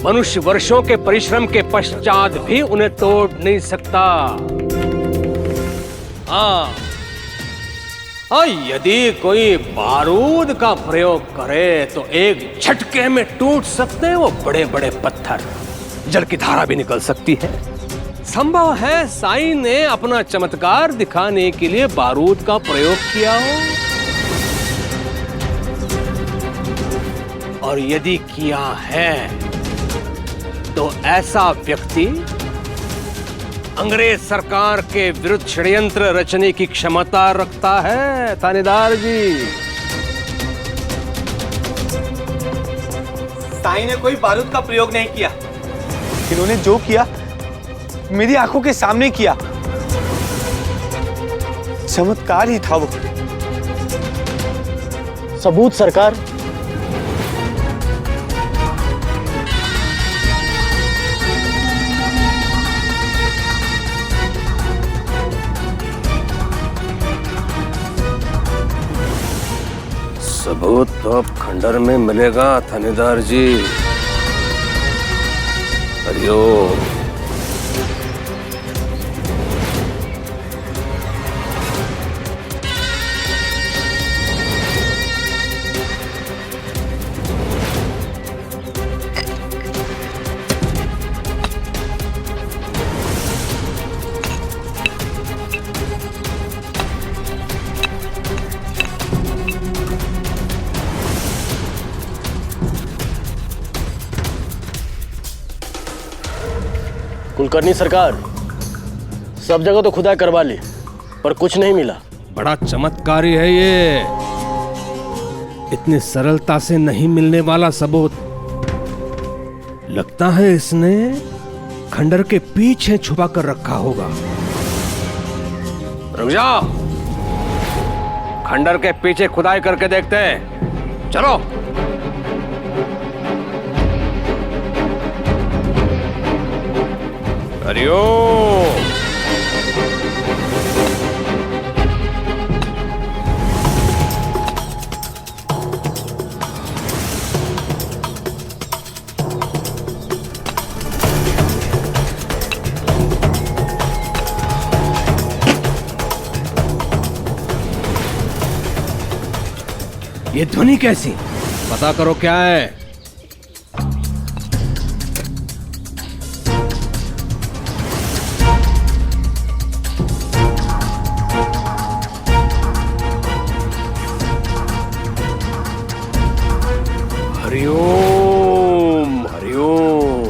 मनुष्य वर्षों के परिश्रम के पश्चात भी उन्हें तोड़ नहीं सकता। हाँ, और यदि कोई बारूद का प्रयोग करे तो एक झटके में टूट सकते हैं वो बड़े बड़े पत्थर। जल की धारा भी निकल सकती है। संभव है साईं ने अपना चमत्कार दिखाने के लिए बारूद का प्रयोग किया हो, और यदि किया है तो ऐसा व्यक्ति अंग्रेज सरकार के विरुद्ध षड्यंत्र रचने की क्षमता रखता है। थानेदार जी, साईं ने कोई बारूद का प्रयोग नहीं किया। इन्होंने जो किया मेरी आंखों के सामने किया। चमत्कार ही था वो। सबूत सरकार। सबूत तो अब खंडर में मिलेगा थानेदार जी। हरिओम। कुलकर्णी सरकार, सब जगह तो खुदाई करवा ली पर कुछ नहीं मिला। बड़ा चमत्कारी है ये। इतनी सरलता से नहीं मिलने वाला सबूत। लगता है इसने खंडर के पीछे छुपा कर रखा होगा। रुक जाओ, खंडर के पीछे खुदाई करके देखते हैं। चलो। हरिओम। ये ध्वनि कैसी? पता करो क्या है। हरिओम हरिओम।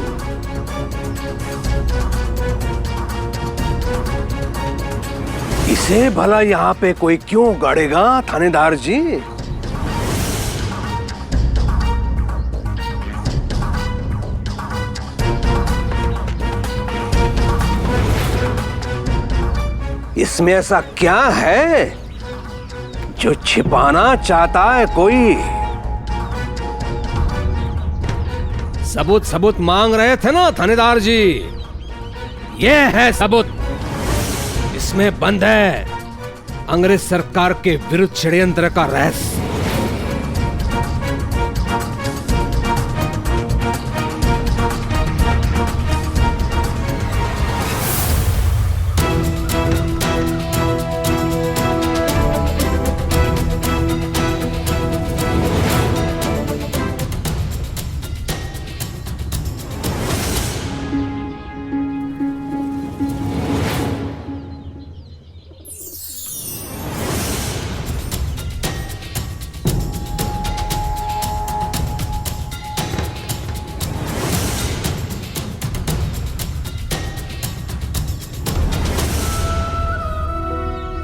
इसे भला यहाँ पे कोई क्यों गाड़ेगा थानेदार जी? इसमें ऐसा क्या है जो छिपाना चाहता है कोई? सबूत सबूत मांग रहे थे ना थानेदार जी, ये है सबूत। इसमें बंद है अंग्रेज सरकार के विरुद्ध षड्यंत्र का रहस्य।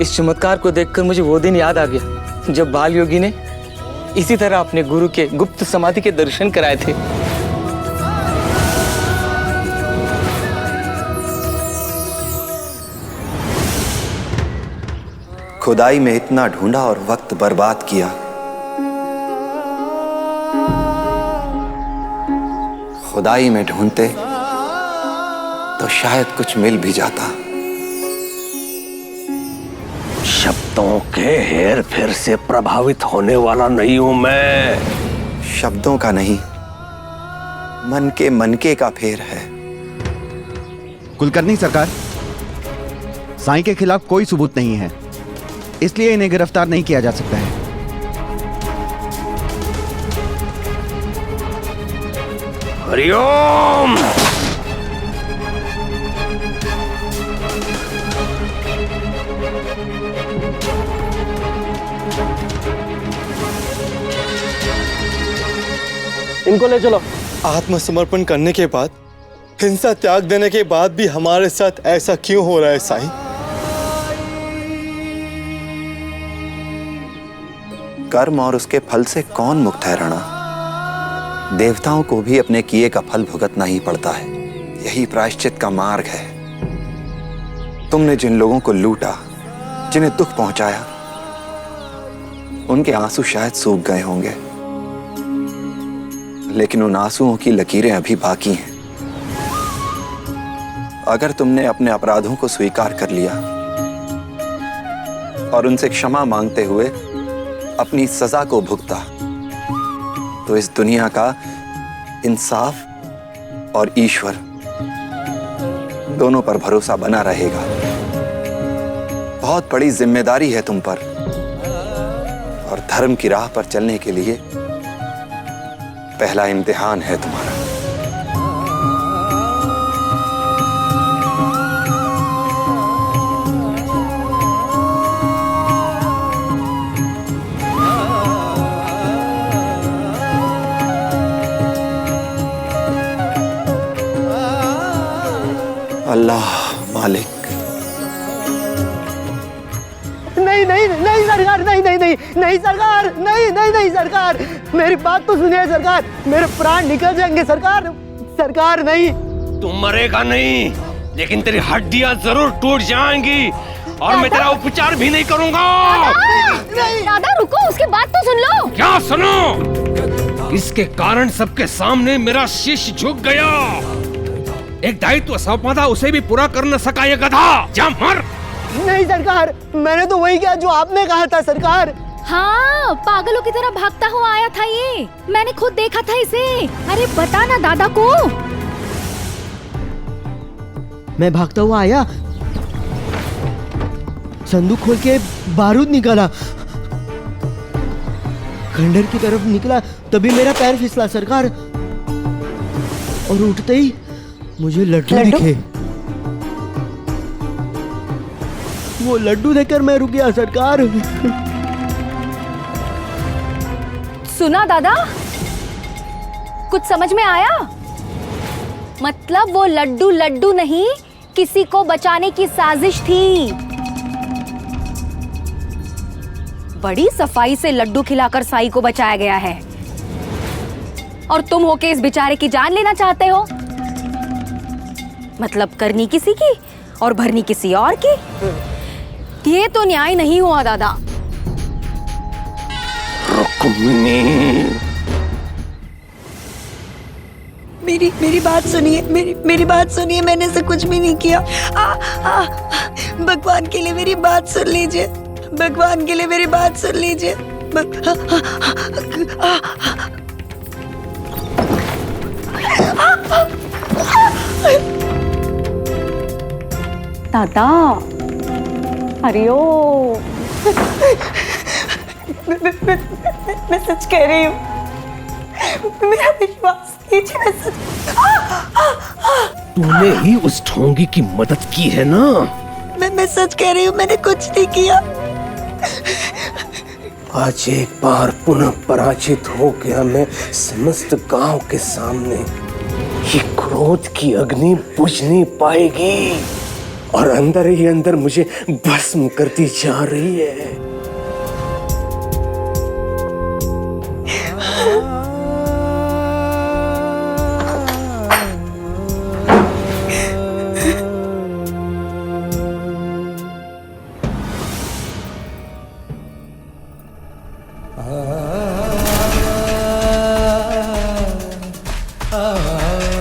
इस चमत्कार को देखकर मुझे वो दिन याद आ गया जब बाल योगी ने इसी तरह अपने गुरु के गुप्त समाधि के दर्शन कराए थे। खुदाई में इतना ढूंढा और वक्त बर्बाद किया। खुदाई में ढूंढते तो शायद कुछ मिल भी जाता। शब्दों के हेर फेर से प्रभावित होने वाला नहीं हूं मैं। शब्दों का नहीं, मनके का फेर है। कुलकर्णी सरकार, साईं के खिलाफ कोई सबूत नहीं है, इसलिए इन्हें गिरफ्तार नहीं किया जा सकता है। हरिओम। इनको ले चलो। आत्मसमर्पण करने के बाद, हिंसा त्याग देने के बाद भी हमारे साथ ऐसा क्यों हो रहा है साईं? कर्म और उसके फल से कौन मुक्त है राणा? देवताओं को भी अपने किए का फल भुगतना ही पड़ता है। यही प्रायश्चित का मार्ग है। तुमने जिन लोगों को लूटा, जिन्हें दुख पहुंचाया, उनके आंसू शायद सूख गए होंगे, लेकिन उन आंसुओं की लकीरें अभी बाकी हैं। अगर तुमने अपने अपराधों को स्वीकार कर लिया और उनसे क्षमा मांगते हुए अपनी सजा को भुगता, तो इस दुनिया का इंसाफ और ईश्वर दोनों पर भरोसा बना रहेगा। बहुत बड़ी जिम्मेदारी है तुम पर, और धर्म की राह पर चलने के लिए पहला इम्तिहान है तुम्हारा। अल्लाह मालिक। नहीं नहीं नहीं सरकार, नहीं नहीं नहीं नहीं सरकार, नहीं नहीं नहीं सरकार, मेरी बात तो सुनिए सरकार, मेरे प्राण निकल जाएंगे सरकार। सरकार नहीं। तू मरेगा नहीं, लेकिन तेरी हड्डियां जरूर टूट जाएंगी और मैं तेरा उपचार भी नहीं करूंगा। दादा रुको, उसकी बात तो सुन लो। क्या सुनो? इसके कारण सबके सामने मेरा शीश झुक गया। एक दायित्व सौंपा था, उसे भी पूरा कर न सका ये गधा। जा मर। नहीं सरकार, मैंने तो वही किया जो आपने कहा था सरकार। हाँ, पागलों की तरह भागता हुआ आया था ये, मैंने खुद देखा था इसे। अरे बता ना दादा को। मैं भागता हुआ आया, संदूक खोल के बारूद निकाला, खंडर की तरफ निकला, तभी मेरा पैर फिसला सरकार, और उठते ही मुझे लड्डू दिखे। वो लड्डू देखकर मैं रुक गया सरकार। सुना दादा, कुछ समझ में आया? मतलब वो लड्डू लड्डू नहीं, किसी को बचाने की साजिश थी। बड़ी सफाई से लड्डू खिलाकर साई को बचाया गया है, और तुम होके इस बेचारे की जान लेना चाहते हो। मतलब करनी किसी की और भरनी किसी और की। ये तो न्याय नहीं हुआ दादा। रुक्मिणी, मेरी बात सुनिए, मेरी बात सुनिए, मैंने ऐसा कुछ भी नहीं किया। भगवान के लिए मेरी बात सुन लीजिए, भगवान के लिए मेरी बात सुन लीजिए। दादा हरिओ। मैं सच कह रही हूँ, मेरा विश्वास कीजिए। तूने ही उस ढोंगी की मदद की है ना? मैं सच कह रही हूँ, मैंने कुछ नहीं किया। आज एक बार पुनः पराजित हो गया मैं समस्त गांव के सामने। ये क्रोध की अग्नि बुझ नहीं पाएगी और अंदर ही अंदर मुझे भस्म करती जा रही है। ah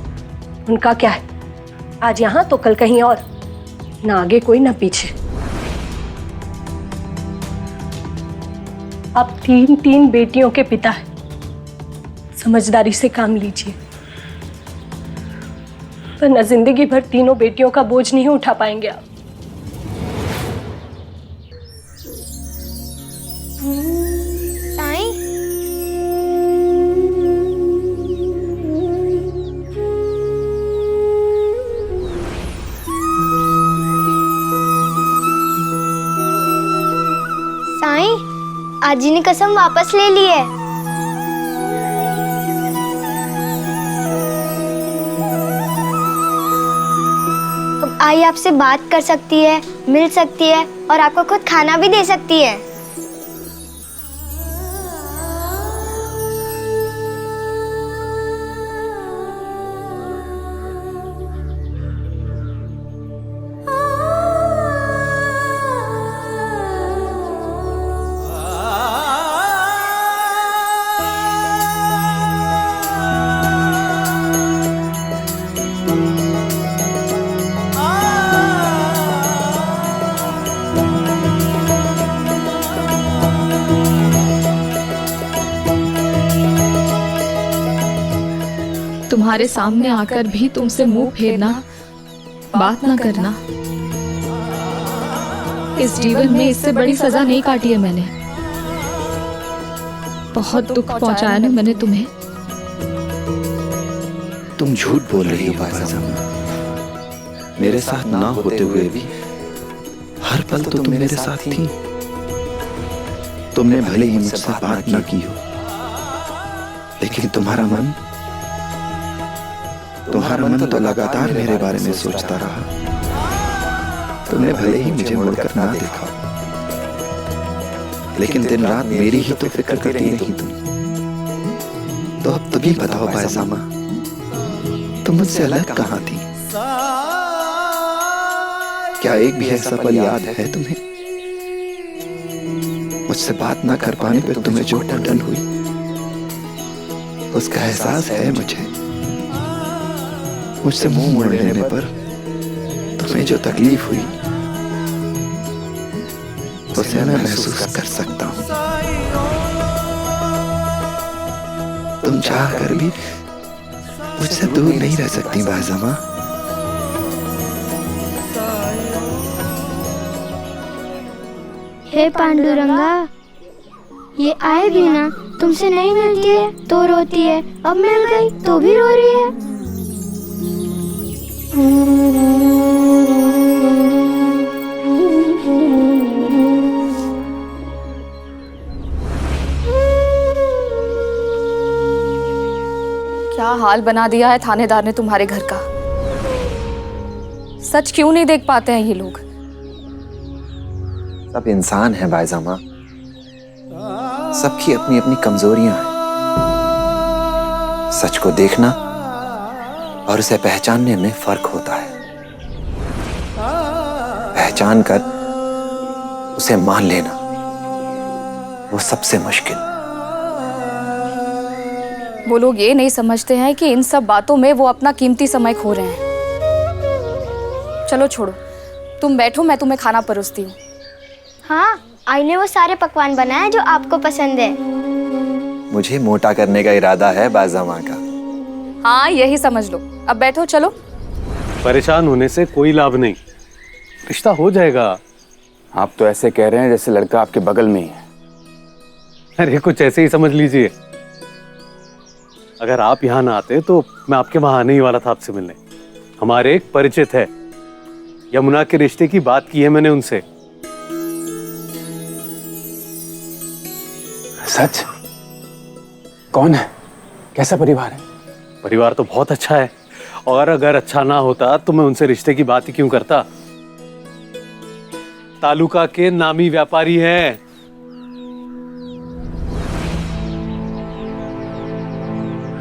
उनका क्या है, आज यहाँ तो कल कहीं और, ना आगे कोई ना पीछे। आप 3 बेटियों के पिता हैं, समझदारी से काम लीजिए, वरना जिंदगी भर तीनों बेटियों का बोझ नहीं उठा पाएंगे आप। साईं, साईं, आजी ने कसम वापस ले ली है। अब आई आपसे बात कर सकती है, मिल सकती है और आपको खुद खाना भी दे सकती है। तुम्हारे सामने आकर भी तुमसे मुंह फेरना, बात ना करना, इस जीवन में इससे बड़ी सजा नहीं काटी है मैंने। बहुत दुख पहुंचाया ना मैंने तुम्हें। तुम झूठ बोल रही हो बाज़ामा। मेरे साथ ना होते हुए भी हर पल तो तुम मेरे साथ थी। तुमने भले ही मुझसे बात ना की हो, लेकिन तुम्हारा मन तो लगातार मेरे बारे में सोचता रहा। तुमने भले ही मुझे मुड़कर ना देखा, लेकिन दिन रात मेरी ही तो फिक्र करती रही तुम। तो अब तुम ही बताओ बाज़ामा, तुम मुझसे अलग कहाँ थी? क्या एक भी ऐसा पल याद है तुम्हें? मुझसे बात ना कर पाने पर तुम्हें जो टन हुई, उसका एहसास है मुझे। मुझसे मुंह मोड़ लेने पर तुम्हें जो तकलीफ हुई, उसे मैं महसूस कर सकता हूं। तुम चाह कर भी मुझसे दूर नहीं रह सकती बाज़ामा। हे पांडुरंगा, ये आए भी ना, तुमसे नहीं मिलती है तो रोती है, अब मिल गई तो भी रो रही है। क्या हाल बना दिया है थानेदार ने तुम्हारे घर का। सच क्यों नहीं देख पाते हैं ये लोग? सब इंसान है बाज़ामा, सबकी अपनी अपनी कमजोरियां हैं। सच को देखना और उसे पहचानने में फर्क होता है। पहचान कर उसे मान लेना, वो सबसे मुश्किल। वो लोग ये नहीं समझते हैं कि इन सब बातों में वो अपना कीमती समय खो रहे हैं। चलो छोड़ो, तुम बैठो, मैं तुम्हें खाना परोसती हूँ। हाँ, आई ने वो सारे पकवान बनाए जो आपको पसंद है। मुझे मोटा करने का इरादा है बाज़ामा का। हाँ, यही समझ लो। अब बैठो, चलो। परेशान होने से कोई लाभ नहीं, रिश्ता हो जाएगा। आप तो ऐसे कह रहे हैं जैसे लड़का आपके बगल में ही है। अरे कुछ ऐसे ही समझ लीजिए। अगर आप यहाँ ना आते तो मैं आपके वहां आने ही वाला था आपसे मिलने। हमारे एक परिचित है, यमुना के रिश्ते की बात की है मैंने उनसे। सच? कौन है? कैसा परिवार है? परिवार तो बहुत अच्छा है, और अगर अच्छा ना होता तो मैं उनसे रिश्ते की बात ही क्यों करता। तालुका के नामी व्यापारी हैं।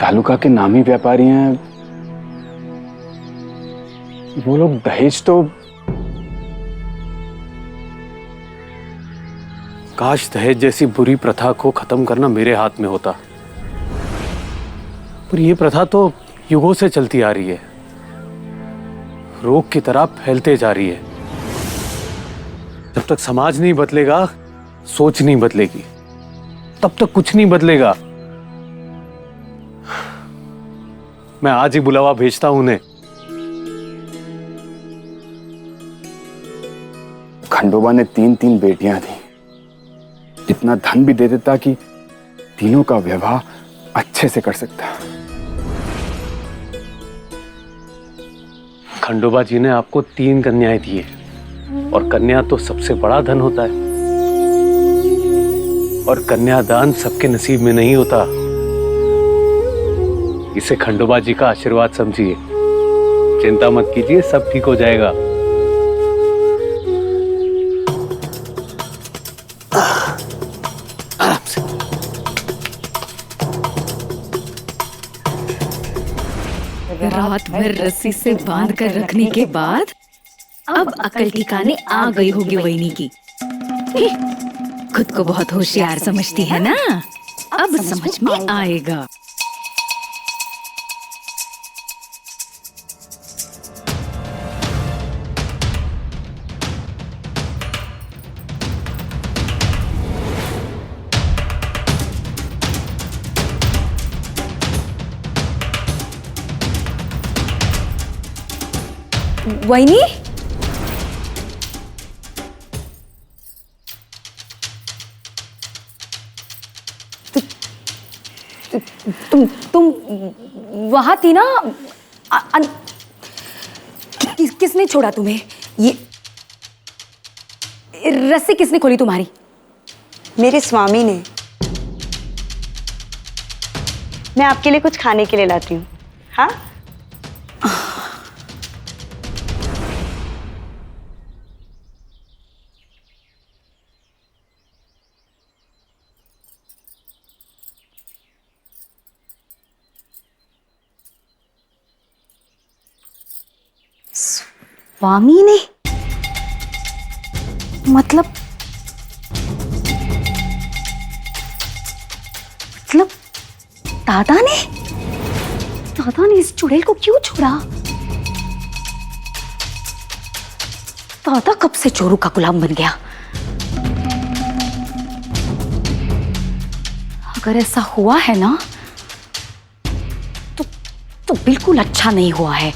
तालुका के नामी व्यापारी हैं? वो लोग दहेज तो... काश दहेज जैसी बुरी प्रथा को खत्म करना मेरे हाथ में होता, पर ये प्रथा तो युगों से चलती आ रही है। रोग की तरह फैलते जा रही है। जब तक समाज नहीं बदलेगा, सोच नहीं बदलेगी, तब तक कुछ नहीं बदलेगा। मैं आज ही बुलावा भेजता हूं उन्हें। खंडोबा ने 3 बेटियां थी। इतना धन भी दे देता कि तीनों का विवाह अच्छे से कर सकता। खंडोबा जी ने आपको 3 कन्याएं दी है, और कन्या तो सबसे बड़ा धन होता है, और कन्यादान सबके नसीब में नहीं होता। इसे खंडोबा जी का आशीर्वाद समझिए। चिंता मत कीजिए, सब ठीक हो जाएगा। आराम से। रात भर रस्सी से बांध कर रखने के बाद अब अकल ठिकाने आ गई होगी वहीनी की। खुद को बहुत होशियार समझती है ना, अब समझ में आएगा। वहीनी, तुम वहां थी ना? किसने छोड़ा तुम्हें? ये रस्सी किसने खोली तुम्हारी? मेरे स्वामी ने। मैं आपके लिए कुछ खाने के लिए लाती हूँ। हाँ, स्वामी ने? मतलब दादा ने? दादा ने इस चुड़ैल को क्यों छोड़ा? दादा कब से चोरू का गुलाम बन गया? अगर ऐसा हुआ है ना, तो बिल्कुल अच्छा नहीं हुआ है।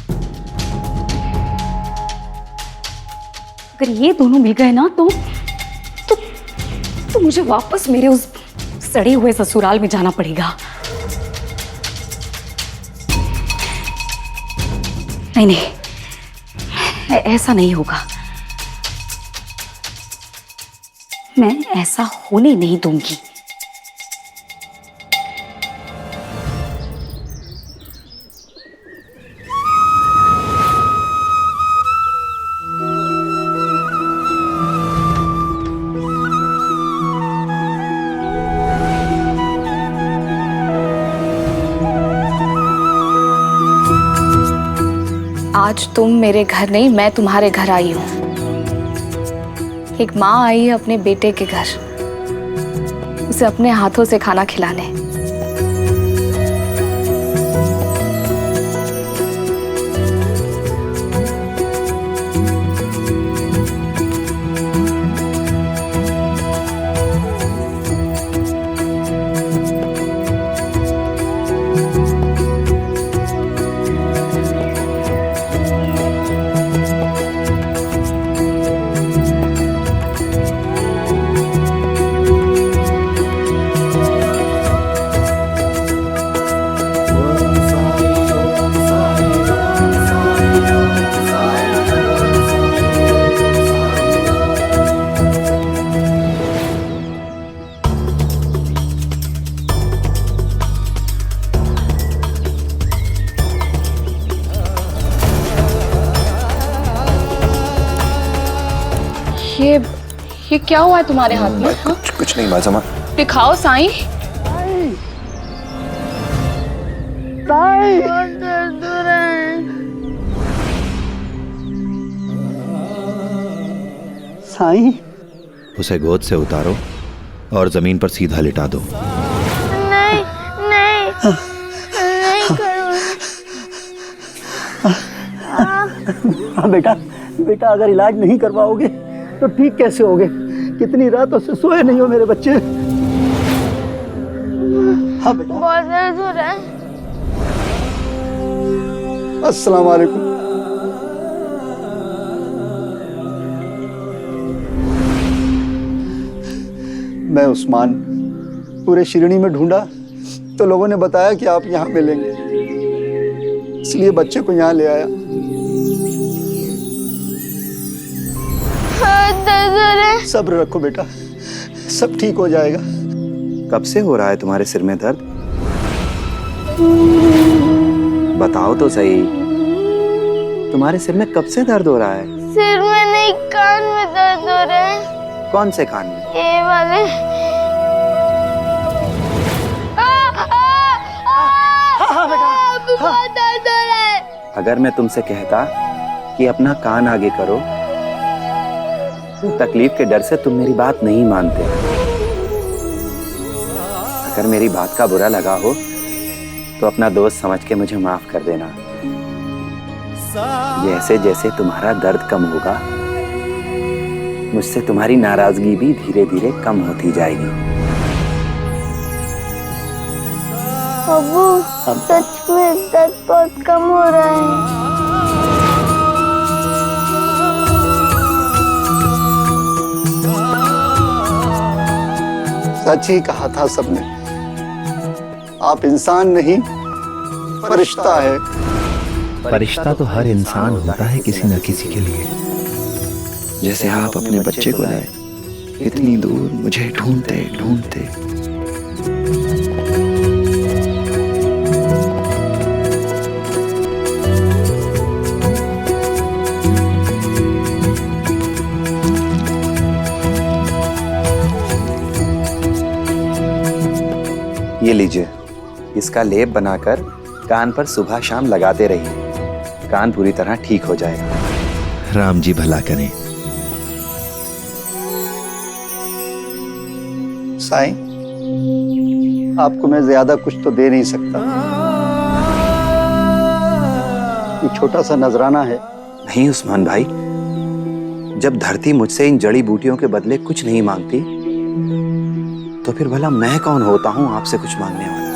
अगर ये दोनों मिल गए ना, तो मुझे वापस मेरे उस सड़े हुए ससुराल में जाना पड़ेगा। नहीं, ऐसा नहीं होगा। मैं ऐसा होने नहीं दूंगी। आज तुम मेरे घर नहीं, मैं तुम्हारे घर आई हूँ। एक माँ आई है अपने बेटे के घर, उसे अपने हाथों से खाना खिलाने। ये क्या हुआ है तुम्हारे हाथ में? कुछ नहीं बाजमा। दिखाओ साईं। साईं, उसे गोद से उतारो और जमीन पर सीधा लिटा दो। नहीं नहीं नहीं करो। हाँ बेटा, बेटा अगर इलाज नहीं करवाओगे तो ठीक कैसे होगे? कितनी रातों से सोए नहीं हो मेरे बच्चे। हाँ बेटा। बहुत दर्द हो रहा है। अस्सलाम वालेकुम। मैं उस्मान पूरे शिरडी में ढूंढा तो लोगों ने बताया कि आप यहाँ मिलेंगे, इसलिए बच्चे को यहाँ ले आया। दर्द हो रहा है। सब्र रखो बेटा, सब ठीक हो जाएगा। कब से हो रहा है तुम्हारे सिर में दर्द? बताओ तो सही, तुम्हारे सिर में कब से दर्द हो रहा है? सिर में नहीं, कान में दर्द हो रहा है। कौन से कान में? ये वाले। बहुत दर्द हो रहा है। अगर मैं तुमसे कहता कि अपना कान आगे करो तो तकलीफ के डर से तुम मेरी बात नहीं मानते। अगर मेरी बात का बुरा लगा हो तो अपना दोस्त समझ के मुझे माफ कर देना। जैसे जैसे तुम्हारा दर्द कम होगा मुझसे तुम्हारी नाराजगी भी धीरे धीरे कम होती जाएगी। अबू, सच में दर्द बहुत कम हो रहा है। सच ही कहा था सबने, आप इंसान नहीं फरिश्ता है। फरिश्ता तो हर इंसान होता है किसी न किसी के लिए। जैसे आप अपने बच्चे को लाए, इतनी दूर मुझे ढूंढते ढूंढते। ये लीजिए, इसका लेप बनाकर कान पर सुबह शाम लगाते रहिए, कान पूरी तरह ठीक हो जाएगा। राम जी भला करें। साईं, आपको मैं ज्यादा कुछ तो दे नहीं सकता, ये छोटा सा नजराना है। नहीं उस्मान भाई, जब धरती मुझसे इन जड़ी बूटियों के बदले कुछ नहीं मांगती तो फिर भला मैं कौन होता हूं आपसे कुछ मांगने वाला।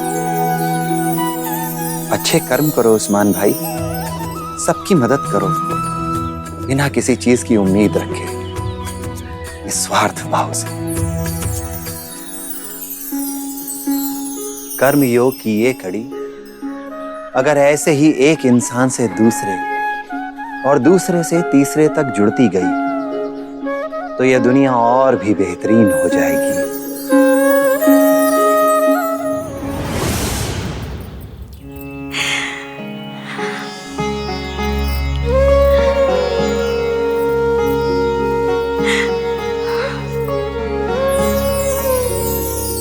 अच्छे कर्म करो उस्मान भाई, सबकी मदद करो बिना किसी चीज की उम्मीद रखे, निस्वार्थ भाव से। कर्म योग की ये कड़ी अगर ऐसे ही एक इंसान से दूसरे और दूसरे से तीसरे तक जुड़ती गई तो यह दुनिया और भी बेहतरीन हो जाएगी।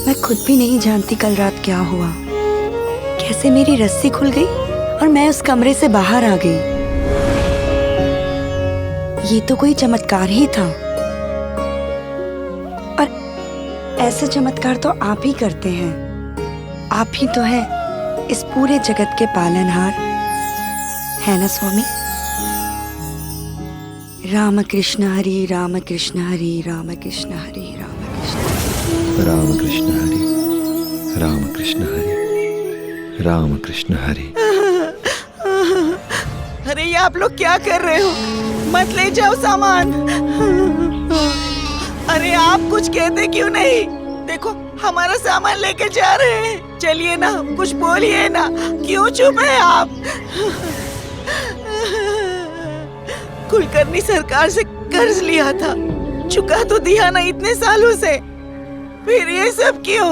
मैं खुद भी नहीं जानती कल रात क्या हुआ, कैसे मेरी रस्सी खुल गई और मैं उस कमरे से बाहर आ गई। ये तो कोई चमत्कार ही था, और ऐसे चमत्कार तो आप ही करते हैं। आप ही तो हैं इस पूरे जगत के पालनहार, है ना स्वामी? राम कृष्ण हरि राम कृष्ण हरि राम कृष्ण हरि राम राम कृष्ण हरि राम कृष्ण हरि राम कृष्ण हरि। अरे ये आप लोग क्या कर रहे हो? मत ले जाओ सामान। अरे आप कुछ कहते क्यों नहीं? देखो हमारा सामान लेके जा रहे हैं, चलिए ना, कुछ बोलिए ना, क्यों चुप है आप? कुलकर्णी सरकार से कर्ज लिया था, चुका तो दिया ना इतने सालों से, फिर ये सब क्यों?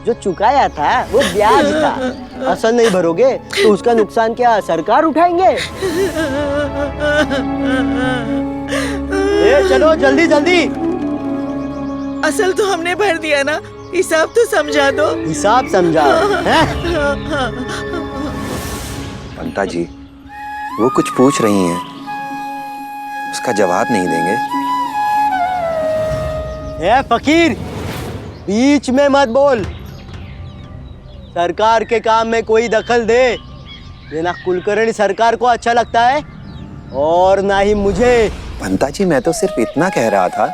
जो चुकाया था वो ब्याज था, असल नहीं भरोगे तो उसका नुकसान क्या सरकार उठाएंगे? ए, चलो जल्दी जल्दी। असल तो हमने भर दिया ना, हिसाब तो समझा दो। हिसाब समझाओ। पंता जी, वो कुछ पूछ रही हैं, उसका जवाब नहीं देंगे? ए फकीर, बीच में मत बोल। सरकार के काम में कोई दखल दे ये ना कुलकर्णी सरकार को अच्छा लगता है और ना ही मुझे। पंता जी, मैं तो सिर्फ इतना कह रहा था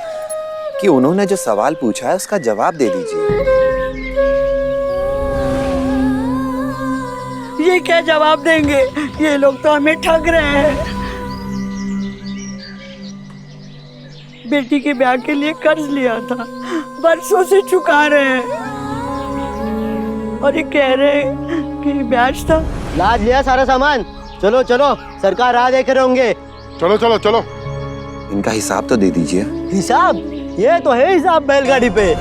कि उन्होंने जो सवाल पूछा है उसका जवाब दे दीजिए। ये क्या जवाब देंगे? ये लोग तो हमें ठग रहे हैं। बेटी के ब्याह के लिए कर्ज लिया था, बरसों से चुका रहे हैं और ये कह रहे हैं कि ब्याज था। लाद लिया सारा सामान। चलो चलो, सरकार राह देख रहे होंगे। चलो चलो चलो। इनका हिसाब तो दे दीजिए। हिसाब? ये तो है हिसाब बैलगाड़ी पे।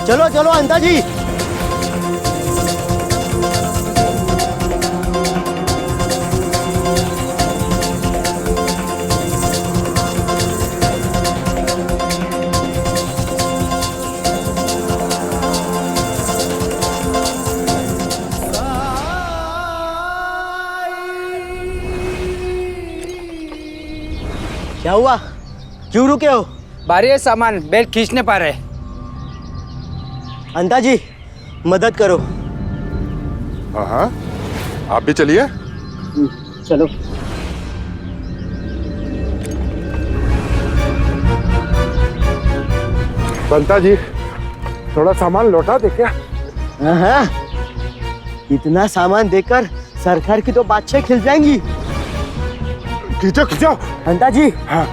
चलो चलो अंता जी। क्या हुआ? क्यों रुके हो? बारी सामान बेल्ट खींच नहीं पा रहे। अंता जी मदद करो। हाँ, आप भी चलिए। चलो। पंता जी, थोड़ा सामान लौटा दे क्या? हाँ, इतना सामान देकर सरकार की तो बादशाह खिल जाएंगी। खींचो खींचो। अंता जी, हाँ,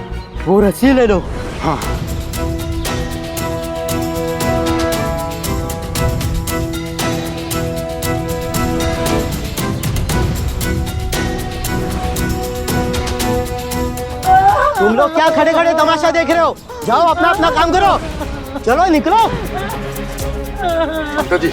वो रस्सी ले लो। हाँ। तुम लोग क्या खड़े खड़े तमाशा देख रहे हो? जाओ अपना अपना काम करो। चलो निकलो। पंता जी।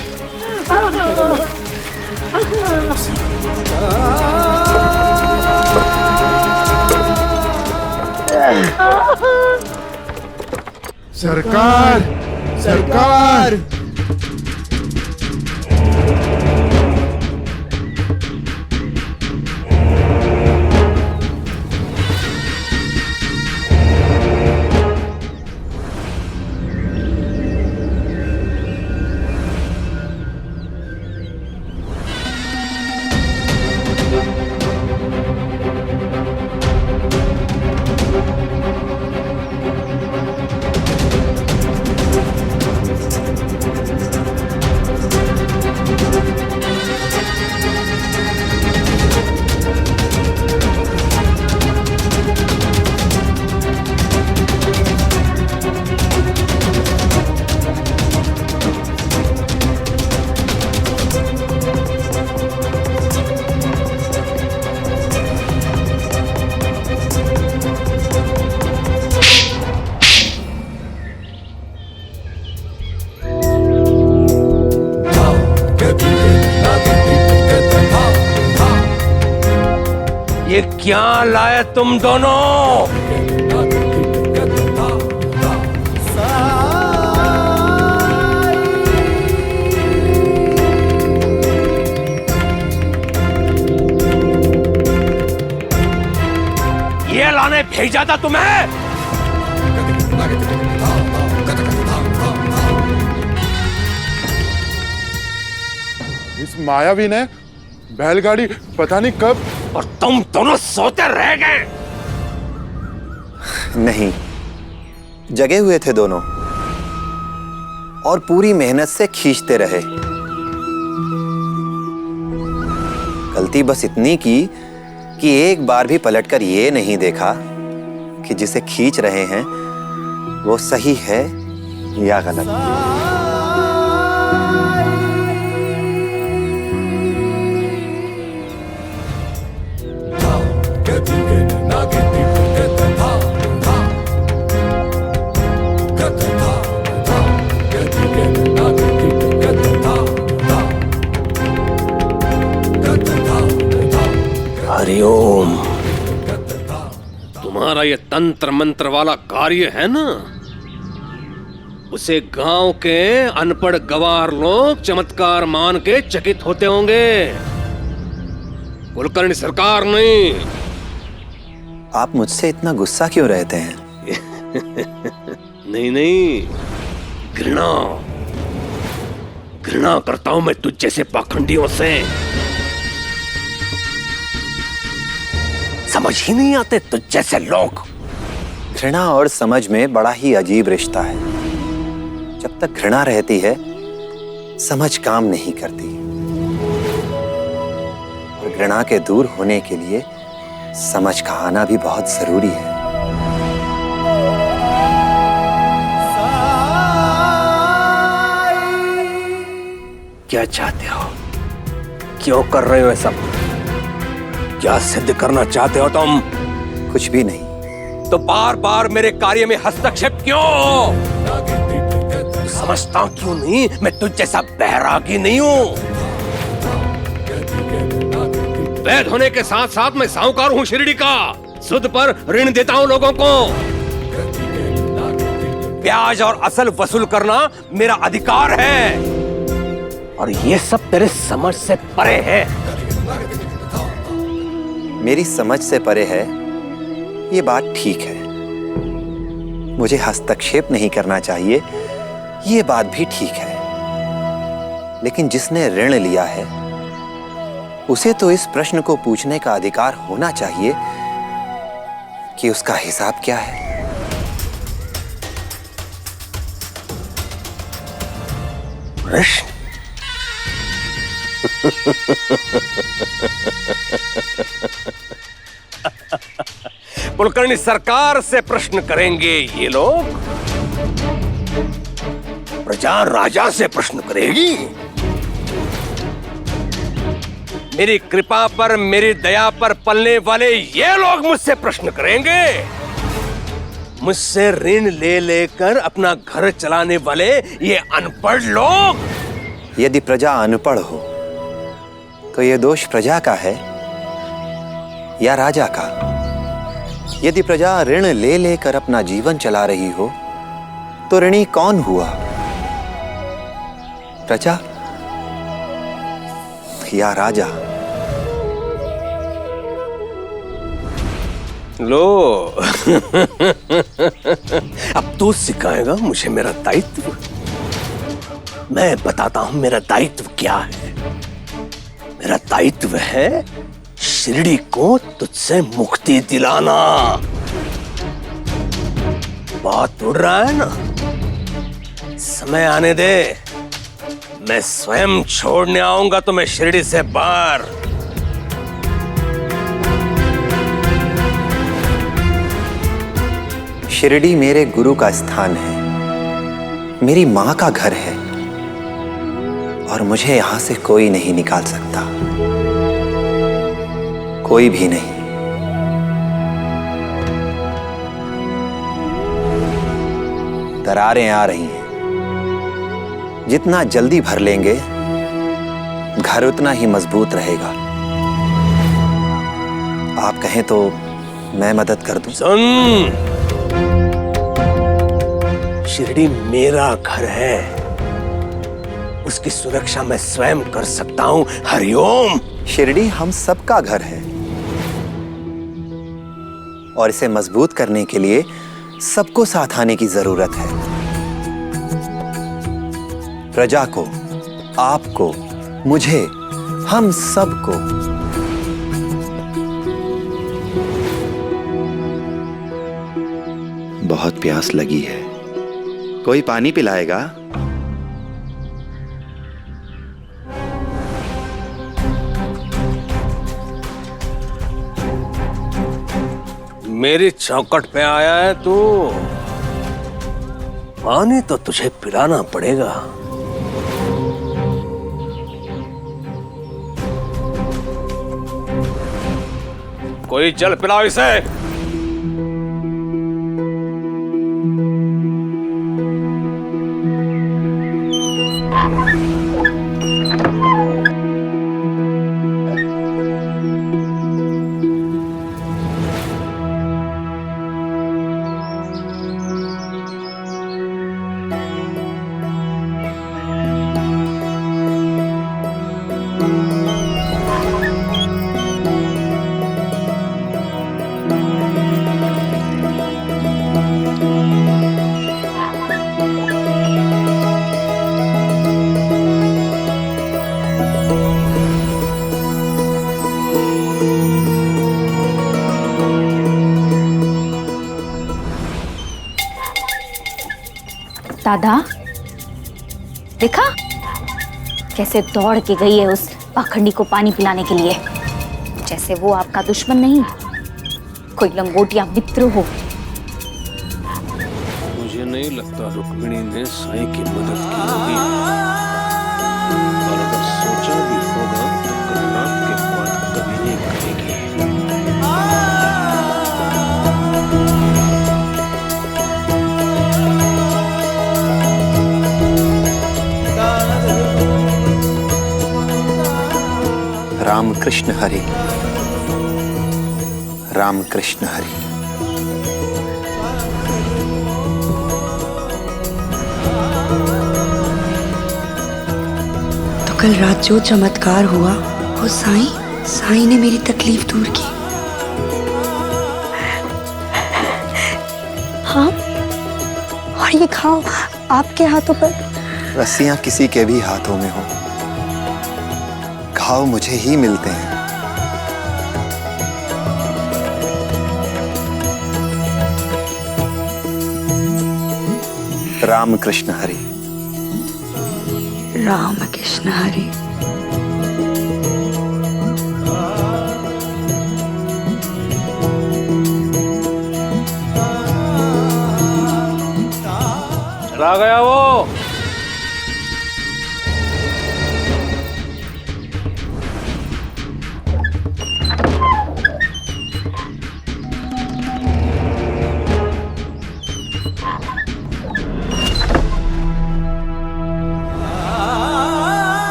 सरकार, सरकार। ये क्या लाए तुम दोनों? ये लाने भेजा था तुम्हें? इस मायावी ने बैलगाड़ी पता नहीं कब। और तुम दोनों सोते रह गए। नहीं, जगे हुए थे दोनों और पूरी मेहनत से खींचते रहे। गलती बस इतनी की कि एक बार भी पलटकर ये नहीं देखा कि जिसे खींच रहे हैं वो सही है या गलत। हरिओम। तुम्हारा ये तंत्र मंत्र वाला कार्य है ना, उसे गांव के अनपढ़ गवार लोग चमत्कार मान के चकित होते होंगे, कुलकर्णी सरकार नहीं। आप मुझसे इतना गुस्सा क्यों रहते हैं? नहीं नहीं, घृणा घृणा करता हूं मैं तुझ जैसे पाखंडियों से। समझ ही नहीं आते तुझ जैसे लोग। घृणा और समझ में बड़ा ही अजीब रिश्ता है। जब तक घृणा रहती है, समझ काम नहीं करती। और घृणा के दूर होने के लिए समझ का आना भी बहुत जरूरी है। क्या चाहते हो? क्यों कर रहे हो ये सब? क्या सिद्ध करना चाहते हो तुम? कुछ भी नहीं। तो बार बार मेरे कार्य में हस्तक्षेप क्यों? समझता क्यों नहीं मैं तुझ जैसा बैरागी नहीं हूं। वैध होने के साथ साथ मैं साहूकार हूं शिरडी का। सुद पर ऋण देता हूं लोगों को। ब्याज और असल वसूल करना मेरा अधिकार है। और ये सब तेरे समझ से परे है। मेरी समझ से परे है, ये बात ठीक है। मुझे हस्तक्षेप नहीं करना चाहिए, ये बात भी ठीक है। लेकिन जिसने ऋण लिया है, उसे तो इस प्रश्न को पूछने का अधिकार होना चाहिए कि उसका हिसाब क्या है। प्रश्न? कुलकर्णी सरकार से प्रश्न करेंगे ये लोग, प्रजा राजा से प्रश्न करेगी। मेरी कृपा पर, मेरी दया पर पलने वाले ये लोग मुझसे प्रश्न करेंगे। मुझसे ऋण ले लेकर अपना घर चलाने वाले ये अनपढ़ लोग। यदि प्रजा अनपढ़ हो तो यह दोष प्रजा का है या राजा का? यदि प्रजा ऋण ले लेकर अपना जीवन चला रही हो तो ऋणी कौन हुआ? प्रजा या राजा? लो अब तू सिखाएगा मुझे मेरा दायित्व। मैं बताता हूं मेरा दायित्व क्या है। मेरा दायित्व है शिरडी को तुझसे मुक्ति दिलाना। बात उड़ रहा है ना? समय आने दे, मैं स्वयं छोड़ने आऊंगा तुम्हें शिरडी से बाहर। शिरडी मेरे गुरु का स्थान है, मेरी मां का घर है और मुझे यहां से कोई नहीं निकाल सकता, कोई भी नहीं। दरारें आ रही हैं, जितना जल्दी भर लेंगे घर उतना ही मजबूत रहेगा। आप कहें तो मैं मदद कर दूं। सुन, शिरडी मेरा घर है, उसकी सुरक्षा मैं स्वयं कर सकता हूं। हरिओम। शिरडी हम सबका घर है और इसे मजबूत करने के लिए सबको साथ आने की जरूरत है। प्रजा को, आपको, मुझे, हम सबको। बहुत प्यास लगी है, कोई पानी पिलाएगा? मेरी चौखट पे आया है तू, पानी तो तुझे पिलाना पड़ेगा। कोई जल पिलाओ इसे। दादा देखा कैसे दौड़ के गई है उस पाखंडी को पानी पिलाने के लिए, जैसे वो आपका दुश्मन नहीं कोई लंगोटिया मित्र हो। मुझे नहीं लगता रुक्मिणी ने साईं की मदद की होगी, और अगर सोचा भी होगा तो कर्नाटक के बाद कभी नहीं करेगी। राम कृष्ण हरि, राम कृष्ण हरि। तो कल रात जो चमत्कार हुआ वो साईं ने मेरी तकलीफ दूर की। हाँ, और ये घाव आपके हाथों पर? रस्सियां किसी के भी हाथों में हो, घाव मुझे ही मिलते हैं। राम कृष्ण हरि, राम कृष्ण हरि। चला गया वो।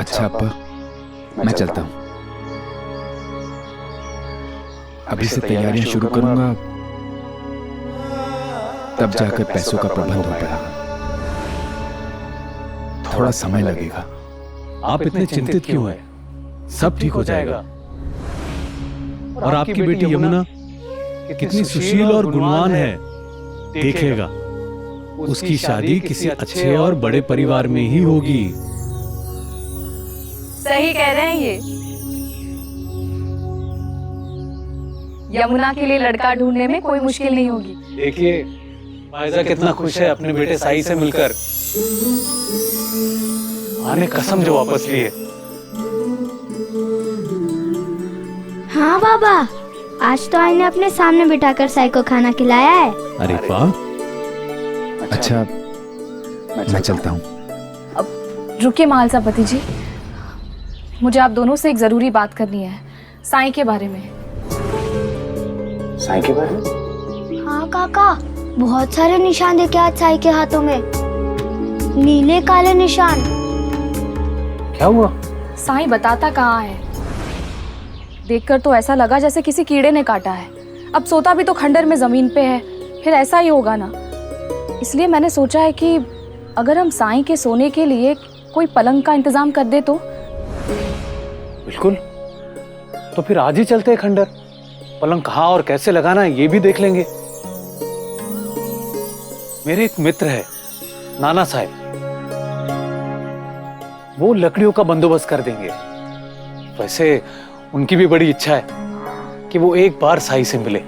अच्छा अब्बा, मैं चलता हूँ। अभी से तैयारियां शुरू करूंगा, तब जाकर पैसों का प्रबंध हो पाएगा। थोड़ा समय लगेगा। आप इतने चिंतित क्यों हैं? सब ठीक हो जाएगा। और आपकी बेटी यमुना कितनी सुशील और गुणवान है, देखेगा उसकी शादी किसी अच्छे और बड़े परिवार में ही होगी। सही कह रहे हैं ये। यमुना के लिए लड़का ढूंढने में कोई मुश्किल नहीं होगी। देखिए फायजा कितना खुश है अपने बेटे साई से मिलकर। आने कसम जो वापस लिए। हाँ बाबा, आज तो आई ने अपने सामने बिठाकर साई को खाना खिलाया है। अरे वाह। अच्छा मैं चलता हूँ। अब रुकिए महालसापति जी, मुझे आप दोनों से एक जरूरी बात करनी है, साईं के बारे में। साईं के बारे में? हाँ काका, बहुत सारे निशान देखे आज साई के हाथों में, नीले काले निशान। क्या हुआ? साईं बताता कहाँ है। देखकर तो ऐसा लगा जैसे किसी कीड़े ने काटा है। अब सोता भी तो खंडर में जमीन पे है, फिर ऐसा ही होगा ना। इसलिए मैंने सोचा है कि अगर हम साईं के सोने के लिए कोई पलंग का इंतजाम कर दे तो। बिल्कुल, तो फिर आज ही चलते हैं खंडर। पलंग कहाँ और कैसे लगाना है ये भी देख लेंगे। मेरे एक मित्र है नाना साहब, वो लकड़ियों का बंदोबस्त कर देंगे। वैसे उनकी भी बड़ी इच्छा है कि वो एक बार साई से मिले।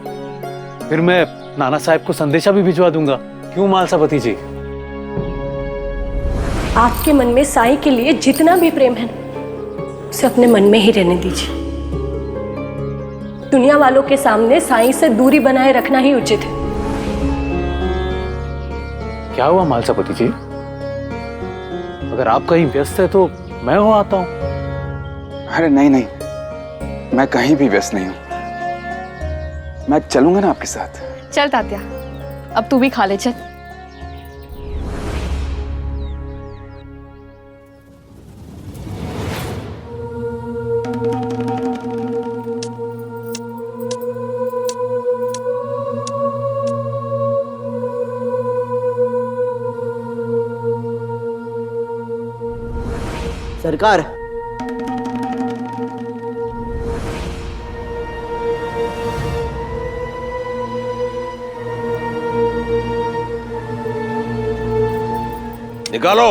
फिर मैं नाना साहब को संदेशा भी भिजवा दूंगा। क्यों मालसापति जी? आपके मन में साईं के लिए जितना भी प्रेम है उसे अपने मन में ही रहने दीजिए। दुनिया वालों के सामने साईं से दूरी बनाए रखना ही उचित है। क्या हुआ मालसापति जी? अगर आप कहीं व्यस्त है तो मैं हो आता हूं। अरे नहीं नहीं, मैं कहीं भी व्यस्त नहीं हूं। मैं चलूंगा ना आपके साथ। चल तात्या, अब तू भी खा ले चल। सरकार, निकालो,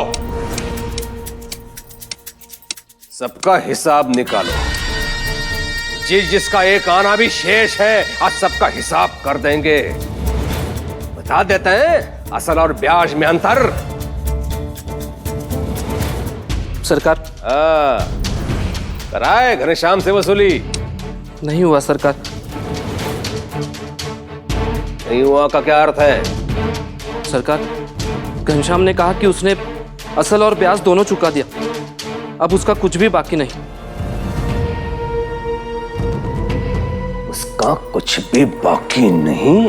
सबका हिसाब निकालो। जिसका एक आना भी शेष है, आज सबका हिसाब कर देंगे। बता देते हैं असल और ब्याज में अंतर। सरकार। कराए घनश्याम से वसूली? नहीं हुआ सरकार। नहीं हुआ का क्या अर्थ है? सरकार, घनश्याम ने कहा कि उसने असल और ब्याज दोनों चुका दिया, अब उसका कुछ भी बाकी नहीं। उसका कुछ भी बाकी नहीं?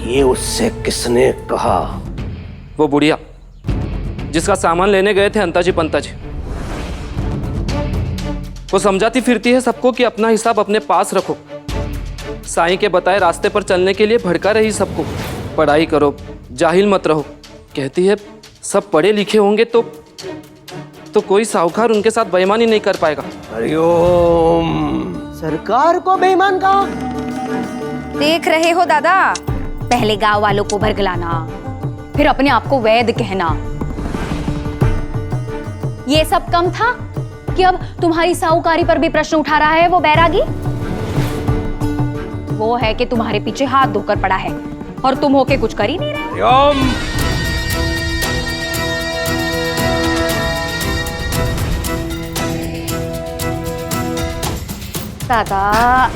ये उससे किसने कहा? वो बुढ़िया जिसका सामान लेने गए थे अंताजी पंताजी। वो समझाती फिरती है सबको कि अपना हिसाब अपने पास रखो। साईं के बताए रास्ते पर चलने के लिए भड़का रही सबको, पढ़ाई करो, जाहिल मत रहो। कहती है सब पढ़े लिखे होंगे तो कोई साहूकार उनके साथ बेईमानी नहीं कर पाएगा। हरिओम। सरकार को बेईमान कहा? देख रहे हो दादा, पहले गांव वालों को भरगलाना, फिर अपने आप को वैद कहना। ये सब कम था कि अब तुम्हारी साहूकारी पर भी प्रश्न उठा रहा है वो बैरागी। वो है कि तुम्हारे पीछे हाथ धोकर पड़ा है और तुम होके कुछ कर ही नहीं रहे। दादा,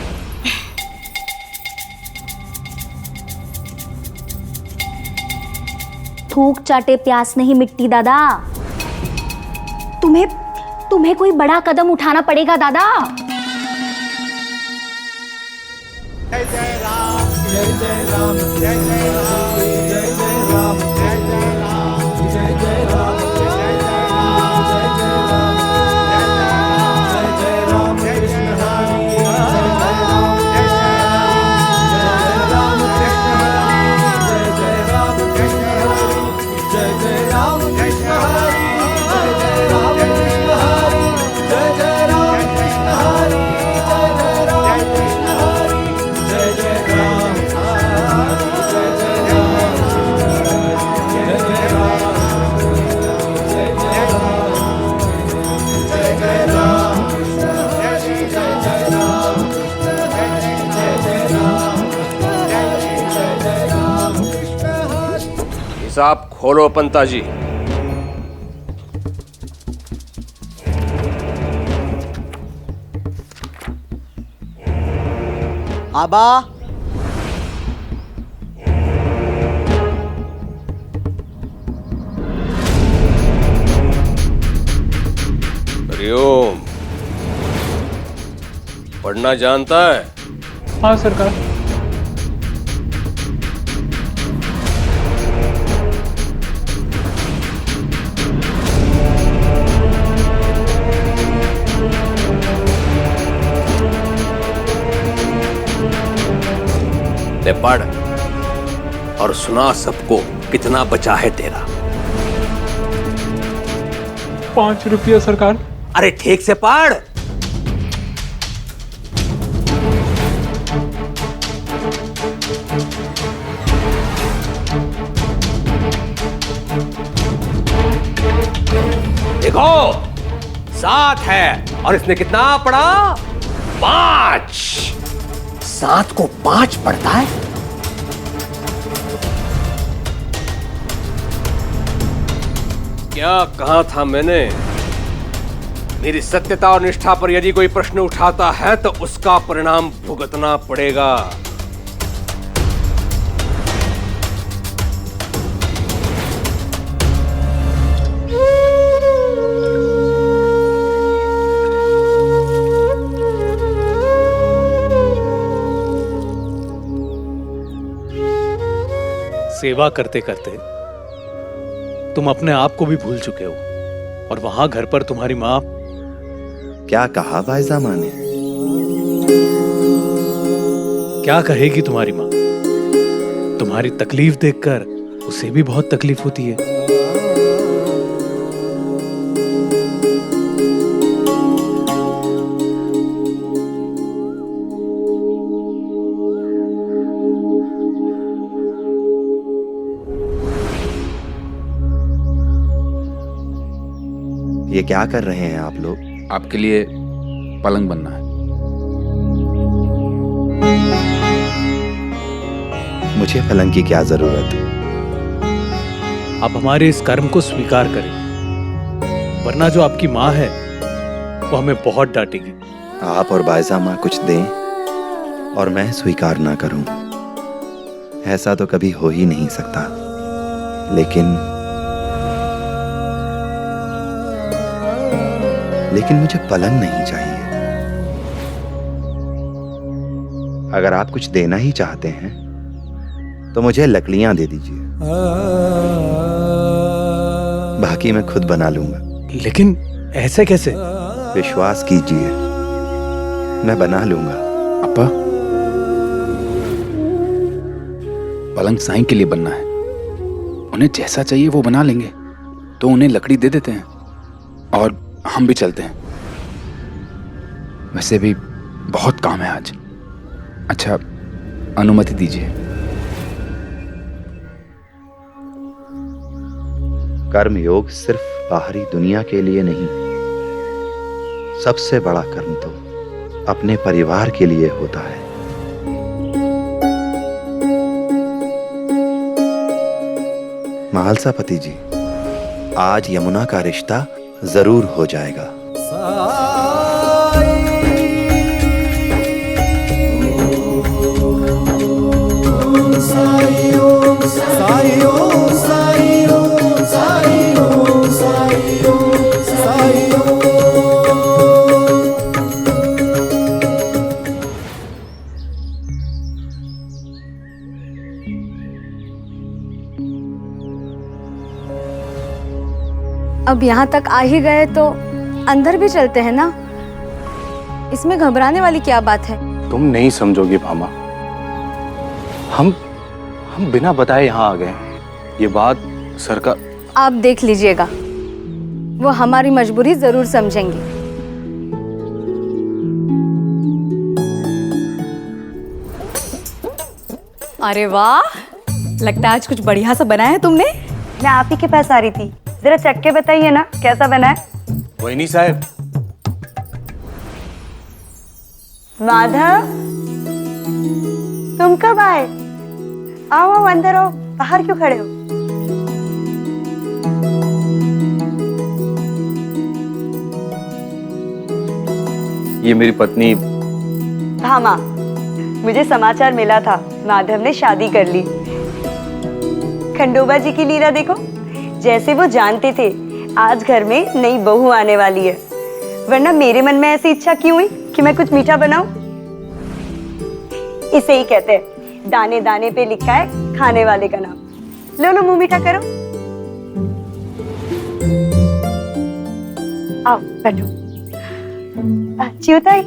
थूक चाटे प्यास नहीं मिटती दादा। तुम्हें कोई बड़ा कदम उठाना पड़ेगा दादा। जय जय राम, जय जय राम, जय जय राम, जय जय राम, जय जय राम, जय जय राम, जय जय राम, जय जय राम, जय जय राम, कृष्ण हरि, जय जय राम, जय जय राम, कृष्ण हरि, जय जय राम, कृष्ण हरि, जय जय राम, कृष्ण हरि, जय जय राम, कृष्ण हरि, जय जय राम, कृष्ण हरि, जय जय राम, कृष्ण हरि, जय जय राम, जय जय राम, जय जय राम, जय जय राम, जय जय राम, जय श्री जय जय राम, जय श्री जय जय राम, जय श्री जय जय राम, कृष्ण हरि। हिसाब खोलो पंताजी। आबा, हरिओम। पढ़ना जानता है? हाँ सरकार। ले पढ़ और सुना सबको कितना बचा है तेरा। 5 रुपया सरकार। अरे ठीक से पढ़। देखो 7 है और इसने कितना पढ़ा? 5। 7 को 5 पढ़ता है। क्या कहा था मैंने? मेरी सत्यता और निष्ठा पर यदि कोई प्रश्न उठाता है तो उसका परिणाम भुगतना पड़ेगा। सेवा करते करते तुम अपने आप को भी भूल चुके हो और वहां घर पर तुम्हारी माँ। क्या कहा भाईजामा ने? क्या कहेगी तुम्हारी माँ? तुम्हारी तकलीफ देखकर उसे भी बहुत तकलीफ होती है। ये क्या कर रहे हैं आप लोग? आपके लिए पलंग बनना है। मुझे पलंग की क्या जरूरत? आप हमारे इस कर्म को स्वीकार करें, वरना जो आपकी माँ है वो हमें बहुत डांटेगी। आप और बायजा माँ कुछ दें और मैं स्वीकार ना करूं, ऐसा तो कभी हो ही नहीं सकता। लेकिन मुझे पलंग नहीं चाहिए। अगर आप कुछ देना ही चाहते हैं तो मुझे लकड़ियां दे दीजिए, बाकी मैं खुद बना लूंगा। लेकिन ऐसे कैसे? विश्वास कीजिए, मैं बना लूंगा। अपा, पलंग साईं के लिए बनना है। उन्हें जैसा चाहिए वो बना लेंगे, तो उन्हें लकड़ी दे देते हैं और हम भी चलते हैं। वैसे भी बहुत काम है आज। अच्छा, अनुमति दीजिए। कर्म योग सिर्फ बाहरी दुनिया के लिए नहीं, सबसे बड़ा कर्म तो अपने परिवार के लिए होता है। महालसापति जी, आज यमुना का रिश्ता जरूर हो जाएगा। अब यहाँ तक आ ही गए तो अंदर भी चलते हैं ना। इसमें घबराने वाली क्या बात है? तुम नहीं समझोगी भामा, हम बिना बताए यहाँ आ गए। ये बात सरकार। आप देख लीजिएगा, वो हमारी मजबूरी जरूर समझेंगे। अरे वाह, लगता है आज कुछ बढ़िया सा बनाया है तुमने। मैं आप ही के पास आ रही थी, जरा चख के बताइए ना कैसा बना है। वहीनी साहब। माधव, तुम कब आए? आओ आओ अंदर आओ, बाहर क्यों खड़े हो? ये मेरी पत्नी भामा। मुझे समाचार मिला था, माधव ने शादी कर ली। खंडोबा जी की लीला देखो, जैसे वो जानते थे आज घर में नई बहू आने वाली है, वरना मेरे मन में ऐसी इच्छा क्यों हुई कि मैं कुछ मीठा बनाऊं? इसे ही कहते हैं दाने दाने पे लिखा है खाने वाले का नाम। लो लो, मुंह मीठा करो। आओ बैठो। च्युताई,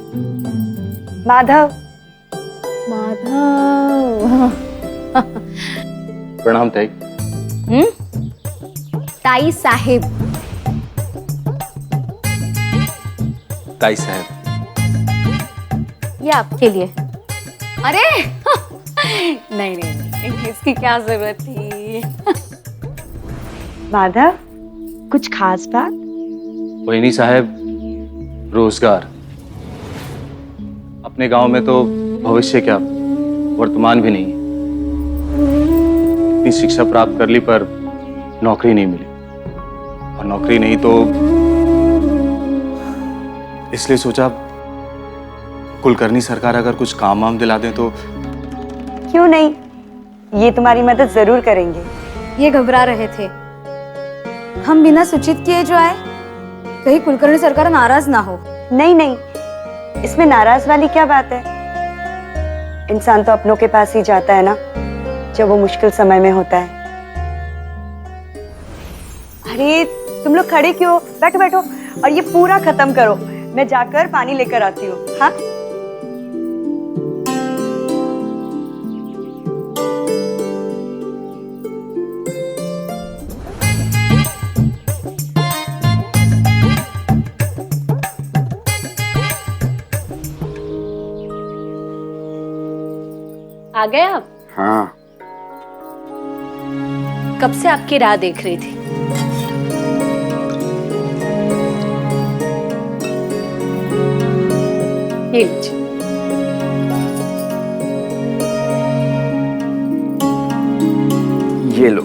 माधव। माधव। प्रणाम ताई। ताई साहिब। ताई साहब, ये आपके लिए। अरे नहीं नहीं नहीं, इसकी क्या जरूरत थी? माधव, कुछ खास बात? वहीनी साहब, रोजगार। अपने गांव में तो भविष्य क्या वर्तमान भी नहीं है। इतनी शिक्षा प्राप्त कर ली पर नौकरी नहीं मिली, और नौकरी नहीं तो इसलिए सोचा कुलकर्णी सरकार अगर कुछ काम वाम दिला दे तो। क्यों नहीं, ये तुम्हारी मदद जरूर करेंगे। ये घबरा रहे थे, हम बिना सूचित किए जो आए, कहीं कुलकर्णी सरकार नाराज ना हो। नहीं नहीं, इसमें नाराज वाली क्या बात है? इंसान तो अपनों के पास ही जाता है ना, जब वो मुश्किल समय में होता है। अरे तुम लोग खड़े क्यों? बैठो बैठो, और ये पूरा खत्म करो, मैं जाकर पानी लेकर आती हूँ। हाँ, आ गए आप? हाँ। कब से आपकी राह देख रही थी। ये लीजिए। ये लो।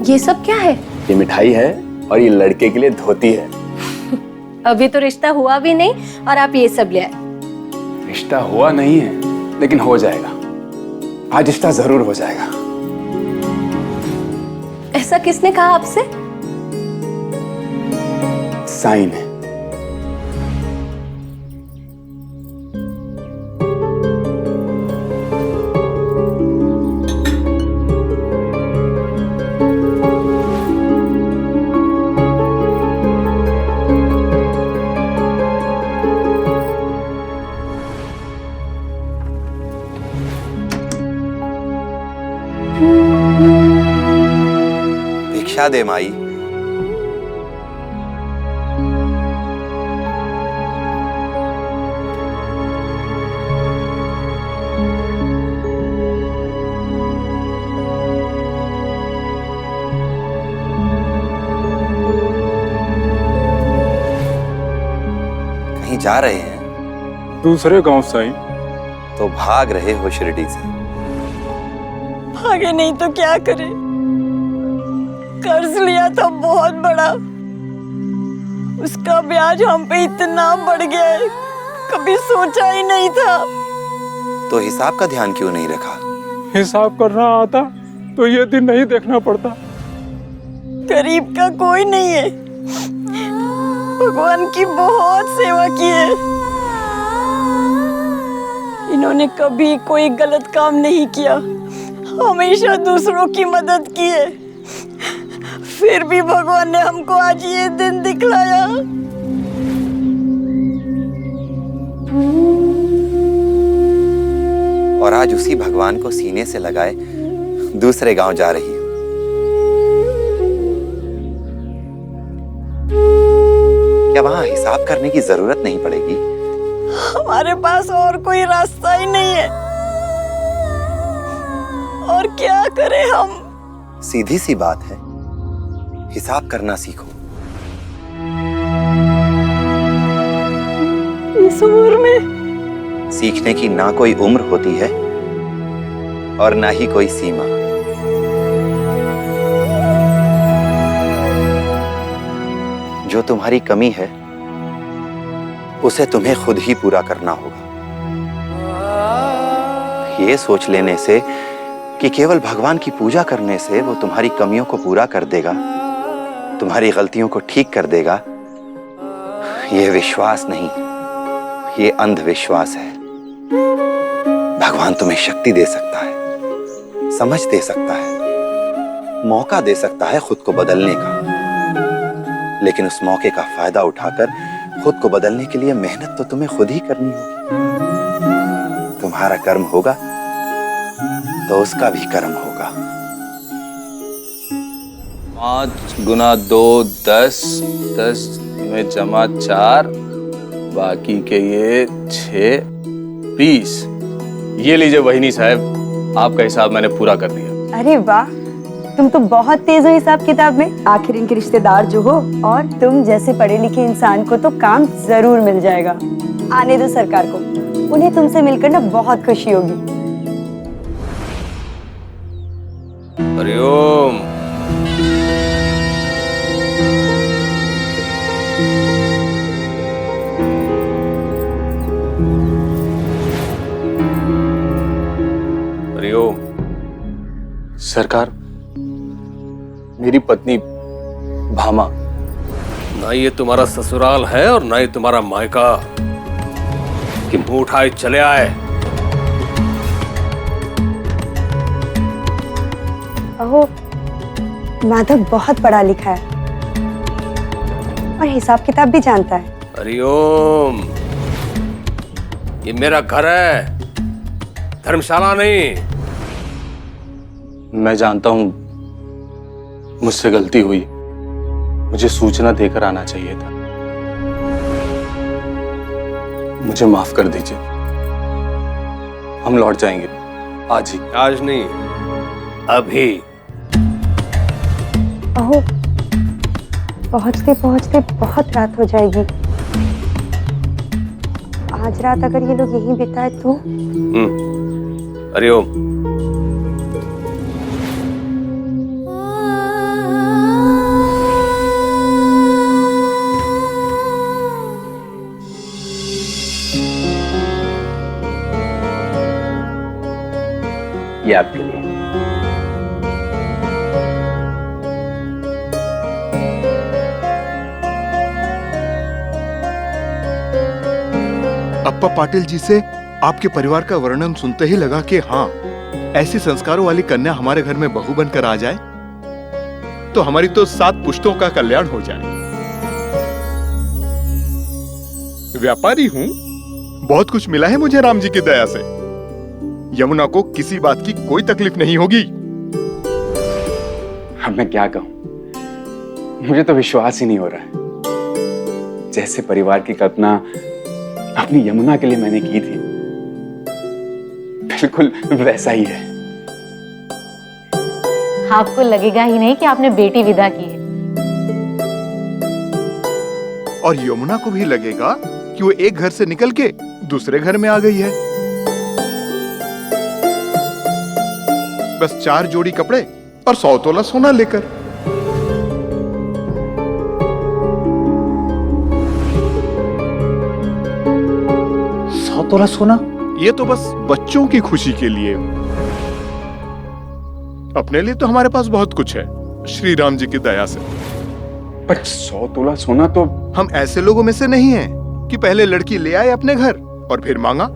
ये सब क्या है? ये मिठाई है और ये लड़के के लिए धोती है। अभी तो रिश्ता हुआ भी नहीं और आप ये सब ले आए। रिश्ता हुआ नहीं है लेकिन हो जाएगा। आज रिश्ता जरूर हो जाएगा। ऐसा किसने कहा आपसे? साईं ने। भिक्षा दे माई। कहीं जा रहे हैं? दूसरे गांव साईं। तो भाग रहे हो शिरडी से? भागे नहीं तो क्या करे, कर्ज लिया था बहुत बड़ा, उसका ब्याज हम पे इतना बढ़ गया है, कभी सोचा ही नहीं था। तो हिसाब का ध्यान क्यों नहीं रखा? हिसाब करना आता तो ये दिन नहीं देखना पड़ता। गरीब का कोई नहीं है, भगवान की बहुत सेवा की है। इन्होंने कभी कोई गलत काम नहीं किया, हमेशा दूसरों की मदद की है। फिर भी भगवान ने हमको आज ये दिन दिखलाया। और आज उसी भगवान को सीने से लगाए दूसरे गांव जा रही हो। क्या वहां हिसाब करने की जरूरत नहीं पड़ेगी? हमारे पास और कोई रास्ता ही नहीं है, और क्या करें हम? सीधी सी बात है, हिसाब करना सीखो। इस उम्र में सीखने की ना कोई उम्र होती है और ना ही कोई सीमा। जो तुम्हारी कमी है उसे तुम्हें खुद ही पूरा करना होगा। ये सोच लेने से कि केवल भगवान की पूजा करने से वो तुम्हारी कमियों को पूरा कर देगा, तुम्हारी गलतियों को ठीक कर देगा, ये विश्वास नहीं, ये अंधविश्वास है। भगवान तुम्हें शक्ति दे सकता है, समझ दे सकता है, मौका दे सकता है खुद को बदलने का, लेकिन उस मौके का फायदा उठाकर खुद को बदलने के लिए मेहनत तो तुम्हें खुद ही करनी होगी। तुम्हारा कर्म होगा तो उसका भी कर्म होगा। 5 गुना 2 10, 10 में जमा 4, बाकी के ये 6 20। ये लीजिए वहीनी साहब, आपका हिसाब मैंने पूरा कर दिया। अरे वाह, तुम तो बहुत तेज हो हिसाब किताब में। आखिर इनके रिश्तेदार जो हो, और तुम जैसे पढ़े लिखे इंसान को तो काम जरूर मिल जाएगा। आने दो सरकार को, उन्हें तुमसे मिलकर ना बहुत खुशी होगी। हरिओम। हरिओम। सरकार, मेरी पत्नी भामा। ना ये तुम्हारा ससुराल है और ना ये तुम्हारा मायका कि मुंह उठाए चले आए। अहो, माधव बहुत पढ़ा लिखा है और हिसाब किताब भी जानता है। हरिओम, ये मेरा घर है, धर्मशाला नहीं। मैं जानता हूं मुझसे गलती हुई, मुझे सूचना देकर आना चाहिए था। मुझे माफ कर दीजिए, हम लौट जाएंगे आज ही। आज नहीं, अभी। अहो, पहुंचते पहुंचते बहुत रात हो जाएगी। आज रात अगर ये लोग यहीं बिताए तो? हरिओम। ये आपके लिए। अप्पा पाटिल जी से आपके परिवार का वर्णन सुनते ही लगा कि हाँ, ऐसी संस्कारों वाली कन्या हमारे घर में बहू बनकर आ जाए तो हमारी तो 7 पुश्तों का कल्याण हो जाए। व्यापारी हूँ, बहुत कुछ मिला है मुझे राम जी की दया से। यमुना को किसी बात की कोई तकलीफ नहीं होगी। अब मैं क्या कहूं, मुझे तो विश्वास ही नहीं हो रहा है। जैसे परिवार की कल्पना अपनी यमुना के लिए मैंने की थी, बिल्कुल वैसा ही है। आपको लगेगा ही नहीं कि आपने बेटी विदा की है। और यमुना को भी लगेगा कि वो एक घर से निकल के दूसरे घर में आ गई है। बस 4 जोड़ी कपड़े और 100 तोला सोना लेकर। 100 तोला सोना? ये तो बस बच्चों की खुशी के लिए। अपने लिए तो हमारे पास बहुत कुछ है, श्री राम जी की दया से। पर 100 तोला सोना तो हम ऐसे लोगों में से नहीं हैं कि पहले लड़की ले आए अपने घर और फिर मांगा।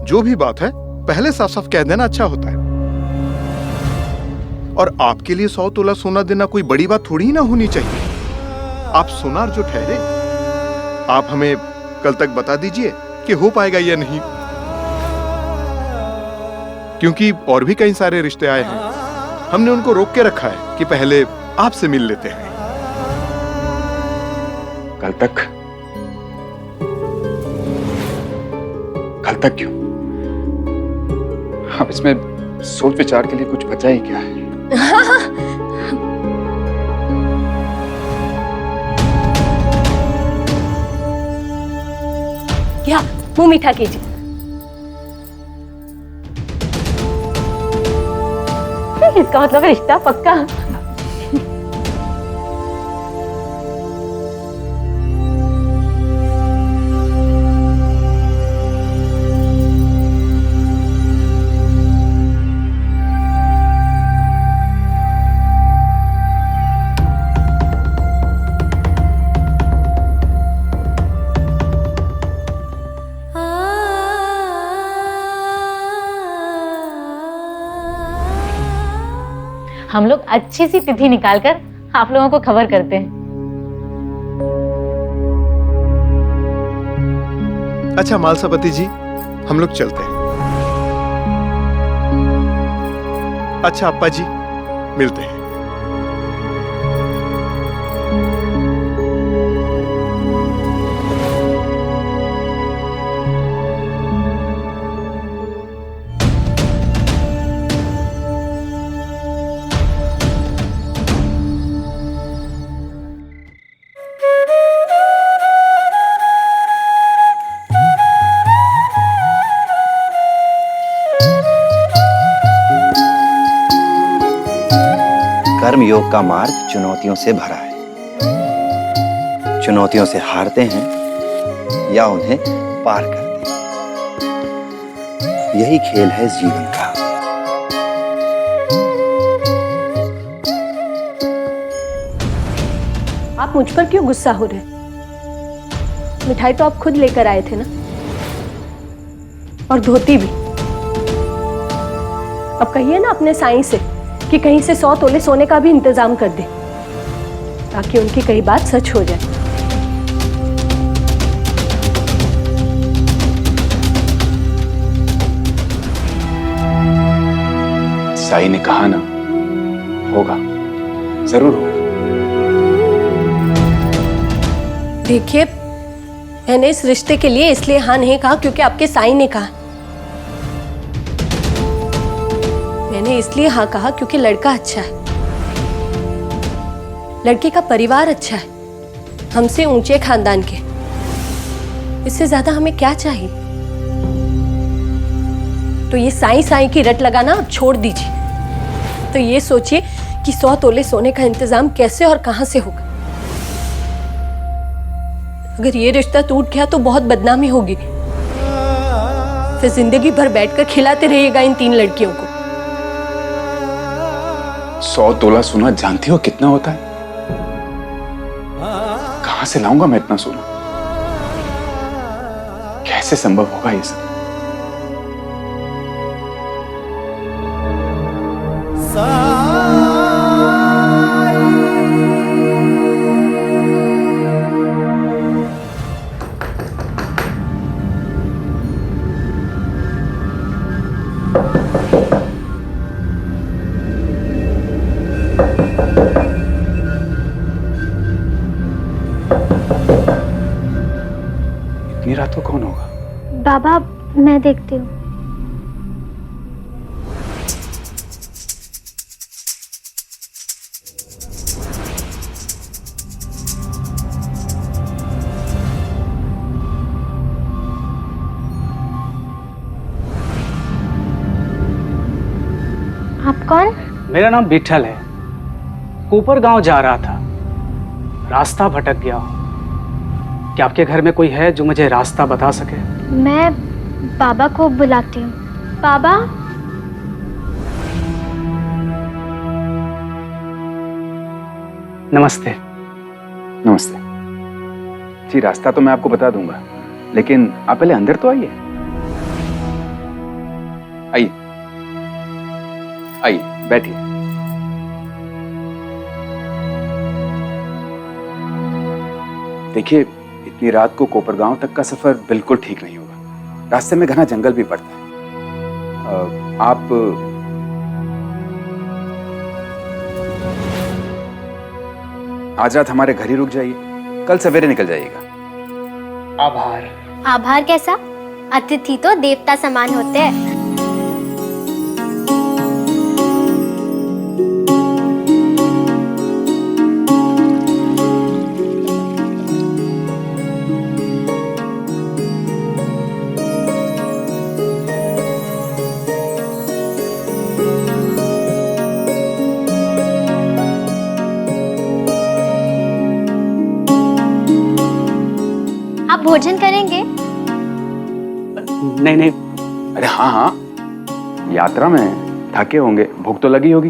जो भी बात है पहले साफ साफ कह देना अच्छा होता है। और आपके लिए 100 तोला सोना देना कोई बड़ी बात थोड़ी ना होनी चाहिए। आप सोनार जो ठहरे, आप हमें कल तक बता दीजिए कि हो पाएगा या नहीं, क्योंकि और भी कई सारे रिश्ते आए हैं। हमने उनको रोक के रखा है कि पहले आपसे मिल लेते हैं। कल तक क्यों? अब इसमें सोच विचार के लिए कुछ बचा ही क्या है? क्या मुंह मीठा कीजिए। इसका मतलब रिश्ता पक्का। हम लोग अच्छी सी तिथि निकालकर आप लोगों को खबर करते हैं। अच्छा मालसापति जी, हम लोग चलते हैं। अच्छा अप्पा जी, मिलते हैं। कर्म योग का मार्ग चुनौतियों से भरा है। चुनौतियों से हारते हैं या उन्हें पार करते हैं, यही खेल है जीवन का। आप मुझ पर क्यों गुस्सा हो रहे हैं? मिठाई तो आप खुद लेकर आए थे ना, और धोती भी। अब कहिए ना अपने साईं से कि कहीं से 100 तोले सोने का भी इंतजाम कर दे, ताकि उनकी कई बात सच हो जाए। साईं ने कहा ना, होगा, जरूर होगा। देखिए, मैंने इस रिश्ते के लिए इसलिए हाँ नहीं कहा क्योंकि आपके साईं ने कहा। मैंने इसलिए हाँ कहा क्योंकि लड़का अच्छा है, लड़के का परिवार अच्छा है, हमसे ऊंचे खानदान के। इससे ज्यादा हमें क्या चाहिए? तो ये साईं साईं की रट लगाना अब छोड़ दीजिए। तो ये सोचिए कि 100 तोले सोने का इंतजाम कैसे और कहां से होगा। अगर ये रिश्ता टूट गया तो बहुत बदनामी होगी। फिर जिंदगी भर बैठकर खिलाते रहिएगा इन 3 लड़कियों को। 100 तोला सोना जानती हो कितना होता है? कहां से लाऊंगा मैं इतना सोना? कैसे संभव होगा ये सब? इतनी रात को कौन होगा? बाबा मैं देखती हूँ। आप कौन? मेरा नाम विठल है। कोपर गांव जा रहा था, रास्ता भटक गया हूं। क्या आपके घर में कोई है जो मुझे रास्ता बता सके? मैं बाबा को बुलाती हूँ। बाबा। नमस्ते। नमस्ते जी। रास्ता तो मैं आपको बता दूंगा, लेकिन आप पहले अंदर तो आइए। आइए आइए, बैठिए। देखिए, इतनी रात को कोपरगांव तक का सफर बिल्कुल ठीक नहीं होगा। रास्ते में घना जंगल भी पड़ता है। आप आज रात हमारे घर ही रुक जाइए, कल सवेरे निकल जाइएगा। आभार। आभार कैसा? अतिथि तो देवता समान होते हैं। आप भोजन करेंगे? नहीं नहीं। अरे हाँ हाँ, यात्रा में थके होंगे, भूख तो लगी होगी।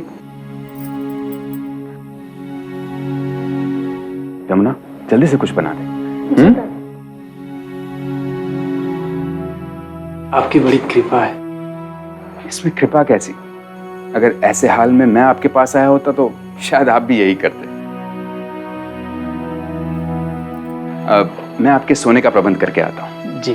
यमुना, जल्दी से कुछ बना दे। आपकी बड़ी कृपा है। इसमें कृपा कैसी? अगर ऐसे हाल में मैं आपके पास आया होता तो शायद आप भी यही करते। अब मैं आपके सोने का प्रबंध करके आता हूं। जी।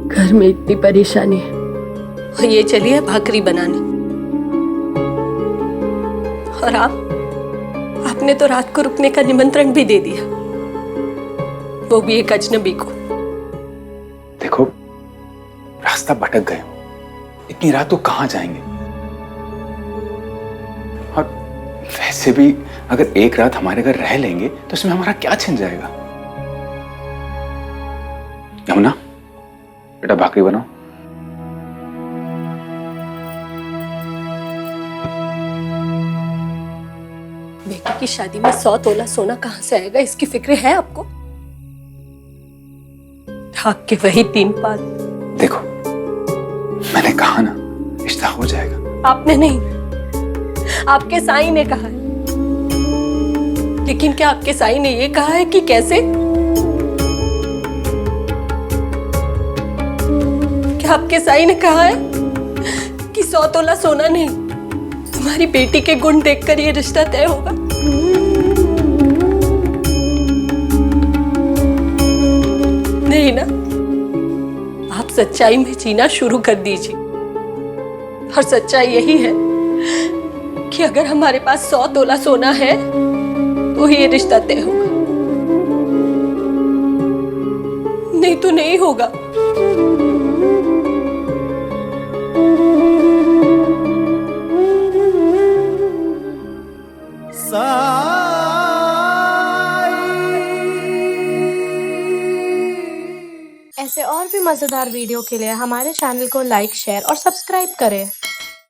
घर में इतनी परेशानी है और ये चली है भाकरी बनाने। और आपने तो रात को रुकने का निमंत्रण भी दे दिया, वो भी एक अजनबी को। देखो, रास्ता भटक गए, इतनी रात तो कहां जाएंगे? और वैसे भी अगर एक रात हमारे घर रह लेंगे तो इसमें हमारा क्या छिन जाएगा? यमुना, बेटा भाकरी बनाओ। बेटी की शादी में 100 तोला सोना कहां से आएगा, इसकी फिक्र है आपको? ठाक के वही 3 पात। देखो, मैंने कहा ना, रिश्ता हो जाएगा। आपने नहीं, आपके साईं ने कहा है। लेकिन क्या आपके साईं ने ये कहा है कि कैसे? क्या आपके साईं ने कहा है कि 100 तोला सोना नहीं, तुम्हारी बेटी के गुण देखकर ये रिश्ता तय होगा? नहीं ना। आप सच्चाई में जीना शुरू कर दीजिए। और सच्चाई यही है कि अगर हमारे पास 100 तोला सोना है तो ही ये रिश्ता तय होगा। नहीं तो नहीं होगा। ऐसे और भी मजेदार वीडियो के लिए हमारे चैनल को लाइक, शेयर और सब्सक्राइब करें।